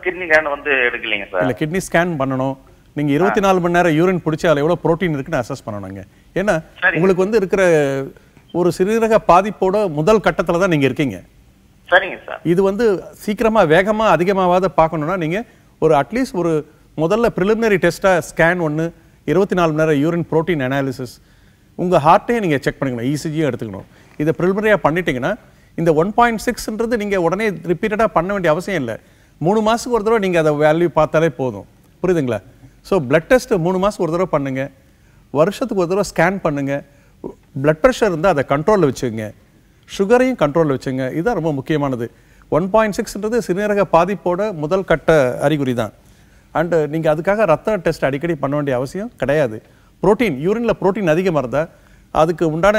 கிட்னி ஸ்கேன் வந்து எடுக்கலீங்க சார். இல்ல, கிட்னி ஸ்கேன் பண்ணணும். நீங்க 24 மணி நேரம் யூரின் பிடிச்சி அதில் எவ்வளவு புரோட்டீன் இருக்குன்னு அசஸ் பண்ணணுங்க. ஏன்னா உங்களுக்கு வந்து இருக்கிற ஒரு சிறுநீரக பாதிப்போட முதல் கட்டத்துல தான் நீங்க இருக்கீங்க. சரிங்க சார். இது வந்து சீக்கிரமா வேகமா அதிகமாவாத பார்க்கணும்னா நீங்க ஒரு அட்லீஸ்ட் ஒரு முதல்ல ப்ரிலிமினரி டெஸ்டா ஸ்கேன் 1 24 மணி நேரம் யூரின் புரோட்டீன் அனாலிசிஸ் உங்க ஹார்ட்டையும் நீங்க செக் பண்ணிக்கணும், இசிஜியும் எடுத்துக்கணும். இதை ப்ரிலிமினரியா பண்ணிட்டீங்கன்னா இந்த 1.6ன்றது நீங்க உடனே ரிப்பீட்டடா பண்ண வேண்டிய அவசியம் இல்லை. 3 மாசத்துக்கு ஒரு தடவை நீங்க அதை வேல்யூ பார்த்தாலே போதும். புரியுதுங்களா? ஸோ பிளட் டெஸ்ட் 3 மாசத்துக்கு ஒரு தடவை பண்ணுங்க, வருஷத்துக்கு ஒரு தடவை ஸ்கேன் பண்ணுங்க. பிளட் ப்ரெஷர் இருந்தால் அதை கண்ட்ரோலில் வச்சுங்க, சுகரையும் கண்ட்ரோலில் வச்சுங்க. இதுதான் ரொம்ப முக்கியமானது. 1.6ன்றது சிறுநீரக பாதிப்போட முதல் கட்ட அறிகுறி தான். அண்டு நீங்கள் அதுக்காக ரத்த டெஸ்ட் அடிக்கடி பண்ண வேண்டிய அவசியம் கிடையாது. புரோட்டீன் யூரினில் புரோட்டீன் அதிகமாக இருந்தால் அதுக்கு உண்டான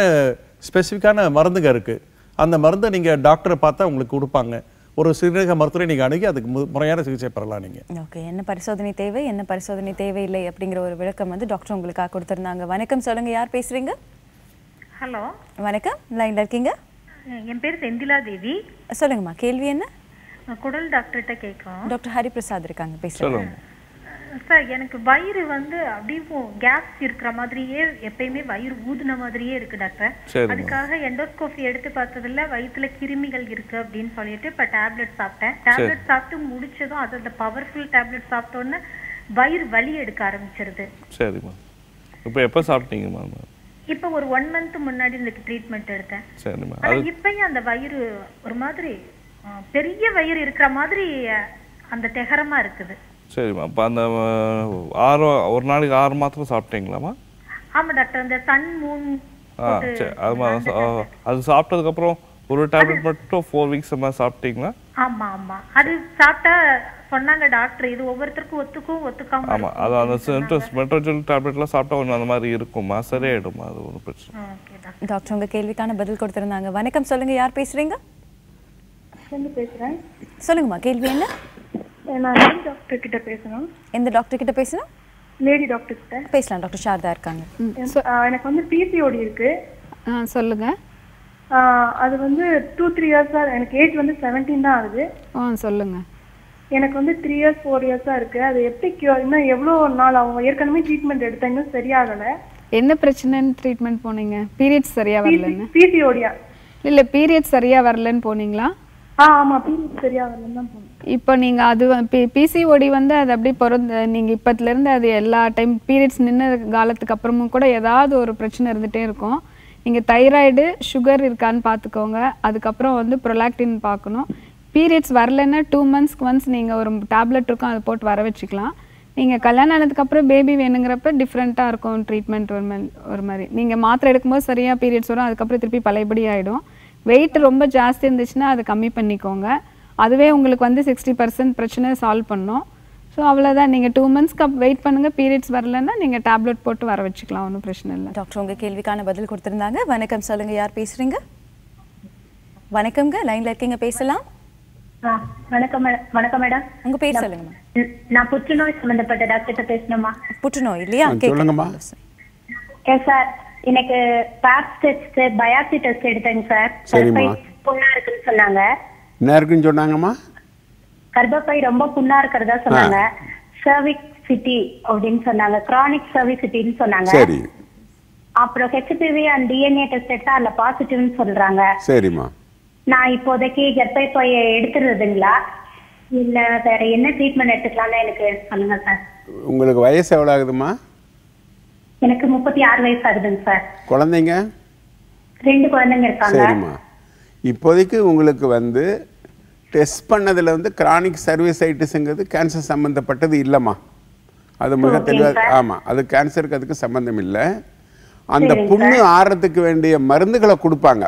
ஸ்பெசிஃபிக்கான மருந்துங்க இருக்குது. அந்த மருந்தை நீங்கள் டாக்டரை பார்த்தா உங்களுக்கு கொடுப்பாங்க. ஒரு சிறுநீரக மருத்துவரை நீங்கள் அணுகி அதுக்கு முறையான சிகிச்சை பெறலாம். நீங்கள் ஓகே, என்ன பரிசோதனை தேவை என்ன பரிசோதனை தேவையில்லை அப்படிங்கிற ஒரு விளக்கம் வந்து டாக்டர் உங்களுக்காக கொடுத்துருந்தாங்க. வணக்கம், சொல்லுங்கள், யார் பேசுகிறீங்க? ஹலோ, வணக்கம், லைனில் இருக்கீங்க? என் பேர் செந்திலா தேவி. சொல்லுங்கம்மா, கேள்வி என்ன? குடல் டாக்டர்கிட்ட கேட்கணும். டாக்டர் ஹரிபிரசாத் இருக்காங்க, பேசுகிறேன் சார். எனக்கு வயிறு வந்து அப்படியே கேஸ் இருக்கிற மாதிரியே எப்பயுமே வயிறு ஊதுன மாதிரியே இருக்கு டாக்டர். அதுக்காக எண்டோஸ்கோபி எடுத்து பார்த்ததுல வயிற்றுல கிருமிகள் இருக்கு அப்படின்னு சொல்லிட்டு இப்ப டேப்லெட் சாப்பிட்டேன். டேப்லெட் சாப்பிட்டு முடிச்சதும் அது அந்த பவர்ஃபுல் டேப்லெட் சாப்பிட்டோன்னு வயிறு வலி எடுக்க ஆரம்பிச்சிருது. சரிம்மா, இப்போ எப்போ சாப்பிட்டீங்கம்மா? இப்போ ஒரு 1 month முன்னாடி இந்த ட்ரீட்மெண்ட் எடுத்தேன். சரிம்மா. ஆனா இப்பயும் அந்த வயிறு ஒரு மாதிரி பெரிய வயிறு இருக்கிற மாதிரி அந்த தெகரமா இருக்குது. சரிம்மா, இப்போ அந்த ஒரு நாளைக்கு 6 மாத்திரை சாப்பிட்டீங்களாம்மா? ஆமா டாக்டர், அந்த சன் மூன் சரி, அது சாப்பிட்டதுக்கப்புறம் ஒரு டேப்லெட் மட்டும் 4 weeks சாப்பிட்டீங்களா? ஆமா ஆமா, அது சாப்பிட்டா சொன்னாங்க டாக்டர் இது ஒவ்வொருத்தருக்கும் ஒத்துக்காம. ஆமா, அது அந்த மெட்ரோஜெல் டேப்லெட்லாம் சாப்பிட்டா கொஞ்சம் அந்த மாதிரி இருக்குமா, சரியாயிடுமா, அது ஒரு பிரச்சனை. டாக்டர் உங்க கேள்விக்கான பதில் கொடுத்திருந்தாங்க. வணக்கம், சொல்லுங்க, யார் பேசுறீங்க? பேசுறேன். சொல்லுங்கம்மா, கேள்வி என்ன? நான் லேடி டாக்டர் கிட்ட பேசணும். எந்த டாக்டர் கிட்ட பேசணும்? லேடி டாக்டர் கிட்ட பேசலாம். டாக்டர் சாரதா இருக்காங்க. எனக்கு வந்து பிசிஓடி இருக்கு. சொல்லுங்க. அது வந்து 2-3 years எனக்கு ஏஜ் வந்து 17 தான் ஆகுது. சொல்லுங்க. எனக்கு வந்து 3 years 4 years இருக்கு. அது எப்படி கியூர்? இன்னும் எவ்வளவு நாள் அவங்க ஏற்கனவே ட்ரீட்மெண்ட் எடுத்தா இன்னும் சரியாகல. என்ன பிரச்சனைன்னு ட்ரீட்மெண்ட் போனீங்க? பீரியட்ஸ் சரியா வரலன்னு? பிசிஓடியா? இல்ல பீரியட்ஸ் சரியா வரலன்னு போனீங்களா? ஆமா, பீரியட்ஸ் சரியா வரலன்னு தான் போனேன். இப்போ நீங்க அது பிசிஓடி வந்து அது அப்படி நீங்க இப்பத்துல இருந்து அது எல்லா டைம் பீரியட்ஸ் நின்ன காலத்துக்கு அப்புறமும் கூட ஏதாவது ஒரு பிரச்சனை இருந்துட்டே இருக்கும். நீங்க தைராய்டு சுகர் இருக்கான்னு பார்த்துக்கோங்க. அதுக்கப்புறம் வந்து ப்ரொலாக்டின் பார்க்கணும். பீரியட்ஸ் வரலன்னா 2 monthsக்கு ஒன்ஸ் நீங்க ஒரு டேப்லெட் இருக்கும், அதை போட்டு வர வச்சுக்கலாம். நீங்க கல்யாணம் ஆனதுக்கப்புறம் பேபி வேணுங்கிறப்ப டிஃப்ரெண்ட்டாக இருக்கும் ட்ரீட்மெண்ட். ஒரு மாதிரி நீங்கள் மாத்திரை எடுக்கும்போது சரியாக பீரியட்ஸ் வரும், அதுக்கப்புறம் திருப்பி பழையபடி ஆகிடும். வெயிட் ரொம்ப ஜாஸ்தி இருந்துச்சுன்னா அதை கம்மி பண்ணிக்கோங்க. அதுவே உங்களுக்கு வந்து 60% பிரச்சனை சால்வ் பண்ணும். ஸோ அவ்வளோதான். நீங்கள் 2 monthsக்கு வெயிட் பண்ணுங்கள். பீரியட்ஸ் வரலன்னா நீங்கள் டேப்லெட் போட்டு வர வச்சுக்கலாம், ஒன்றும் பிரச்சனை இல்லை. டாக்டர் உங்கள் கேள்விக்கான பதில் கொடுத்துருந்தாங்க. வணக்கம், சொல்லுங்கள், யார் பேசுகிறீங்க? வணக்கம்ங்க, லைனில் இருக்கீங்க, பேசலாம். வணக்கம் மேடம். உங்க பேர் சொல்லுங்க. நான் புற்றுநோய் சம்பந்தப்பட்ட டாக்டர்கிட்ட பேசணுமா? புற்றுநோய் இல்லையா? சொல்லுங்கம்மா. சார், எனக்கு பாப் டெஸ்ட் பயாப்சி டெஸ்ட் எடுத்தேங்க சார். புண்ணா இருக்குன்னு சொன்னாங்க. என்ன இருக்குன்னு சொன்னாங்கம்மா? கர்ப்பப்பை ரொம்ப புண்ணா இருக்கிறதா சொன்னாங்க. சர்விக்சிட்டி அப்படின்னு சொன்னாங்க. கிரானிக் சர்விக்சிட்டின்னு சொன்னாங்க. சரி. அப்புறம் ஹெச்பிவி அண்ட் டிஎன்ஏ டெஸ்ட் எடுத்தா அதுல பாசிட்டிவ்னு சொல்றாங்க. சரிம்மா. நான் இப்போதைக்கு கர்ப்பப்பை எடுத்துறதுங்களா இல்ல வேற என்ன ட்ரீட்மெண்ட் எடுத்துக்கலாம்னு எனக்கு சொல்லுங்க சார். உங்களுக்கு வயசு எவ்வளவு ஆகுதுமா? எனக்கு 36 வயசு ஆகுதுங்க சார். குழந்தைங்க? 2 குழந்தைங்க இருக்காங்க. சரிம்மா. இப்போதைக்கு உங்களுக்கு வந்து டெஸ்ட் பண்ணதுல வந்து கிரானிக் சர்வீசைட்டிஸ்ங்கிறது கேன்சர் சம்பந்தப்பட்டது இல்லைம்மா. அது மிக தெளிவாக. ஆமாம், அது கேன்சருக்கு அதுக்கு சம்பந்தம் இல்லை. அந்த புண்ணு ஆறதுக்கு வேண்டிய மருந்துகளை கொடுப்பாங்க.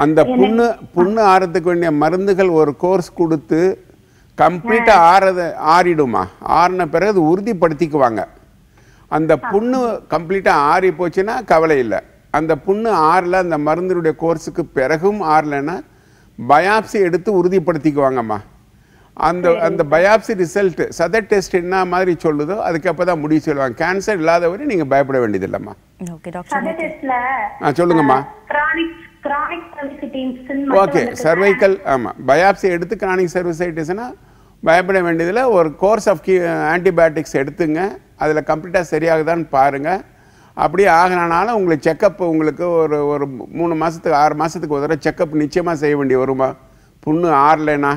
அந்த புண்ணு ஆறதுக்கு வேண்டிய மருந்துகள் ஒரு கோர்ஸ் கொடுத்து கம்ப்ளீட்டாக ஆறிடுமா. ஆறின பிறகு அது உறுதிப்படுத்திக்குவாங்க. அந்த புண்ணு கம்ப்ளீட்டாக ஆறி போச்சுன்னா கவலை இல்லை. அந்த புண்ணு ஆறல, அந்த மருந்தினுடைய கோர்ஸுக்கு பிறகும் ஆறலைன்னா பயாப்சி எடுத்து உறுதிப்படுத்திக்குவாங்கம்மா. அந்த பயாப்சி ரிசல்ட் சதர் டெஸ்ட் என்ன மாதிரி சொல்லுதோ அதுக்கப்போ தான் முடிவு சொல்லுவாங்க. கேன்சர் இல்லாதவரை நீங்கள் பயப்பட வேண்டியது இல்லைம்மா. சொல்லுங்கம்மா. Okay, cervical. ஆமாம், பயாப்சி எடுத்து கிரானிக் சர்வீசைட்டிஸ்னா பயப்பட வேண்டியதில்லை. ஒரு கோர்ஸ் ஆஃப் ஆன்டிபயோட்டிக்ஸ் எடுத்துங்க. அதில் கம்ப்ளீட்டாக சரியாகுதான்னு பாருங்கள். அப்படியே ஆகினாலும் உங்களுக்கு செக்கப் உங்களுக்கு ஒரு 3 மாதத்துக்கு 6 மாதத்துக்கு ஒரு தடவை செக்கப் நிச்சயமாக செய்ய வேண்டி வருமா. புண்ணு ஆறலைன்னா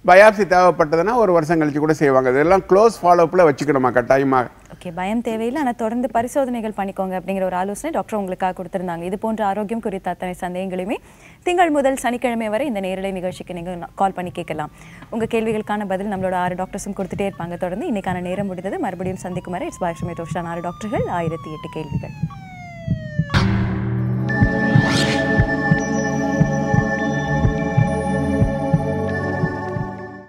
பயாப்சி தேவைப்பட்டதுன்னா 1 வருஷம் கழிச்சு கூட செய்வாங்க. இதெல்லாம் க்ளோஸ் ஃபாலோஅப்பில் வச்சுக்கணுமா கட்டாயமாக? ஓகே, பயம் தேவையில்லை, ஆனால் தொடர்ந்து பரிசோதனைகள் பண்ணிக்கோங்க அப்படிங்கிற ஒரு ஆலோசனை டாக்டர் உங்களுக்காக கொடுத்துருந்தாங்க. இது போன்ற ஆரோக்கியம் குறித்த அத்தனை சந்தேகங்களையுமே திங்கள் முதல் சனிக்கிழமை வரை இந்த நேரலை நிகழ்ச்சிக்கு நீங்கள் கால் பண்ணி கேட்கலாம். உங்கள் கேள்விகளுக்கான பதில் நம்மளோட 6 டாக்டர்ஸும் கொடுத்துட்டே இருப்பாங்க. தொடர்ந்து இன்னைக்கான நேரம் முடிந்தது. மறுபடியும் சந்திக்கும் வரை இட்ஸ் பாய் சுமேதோஷா 6 டாக்டர்கள் 1008 கேள்விகள்.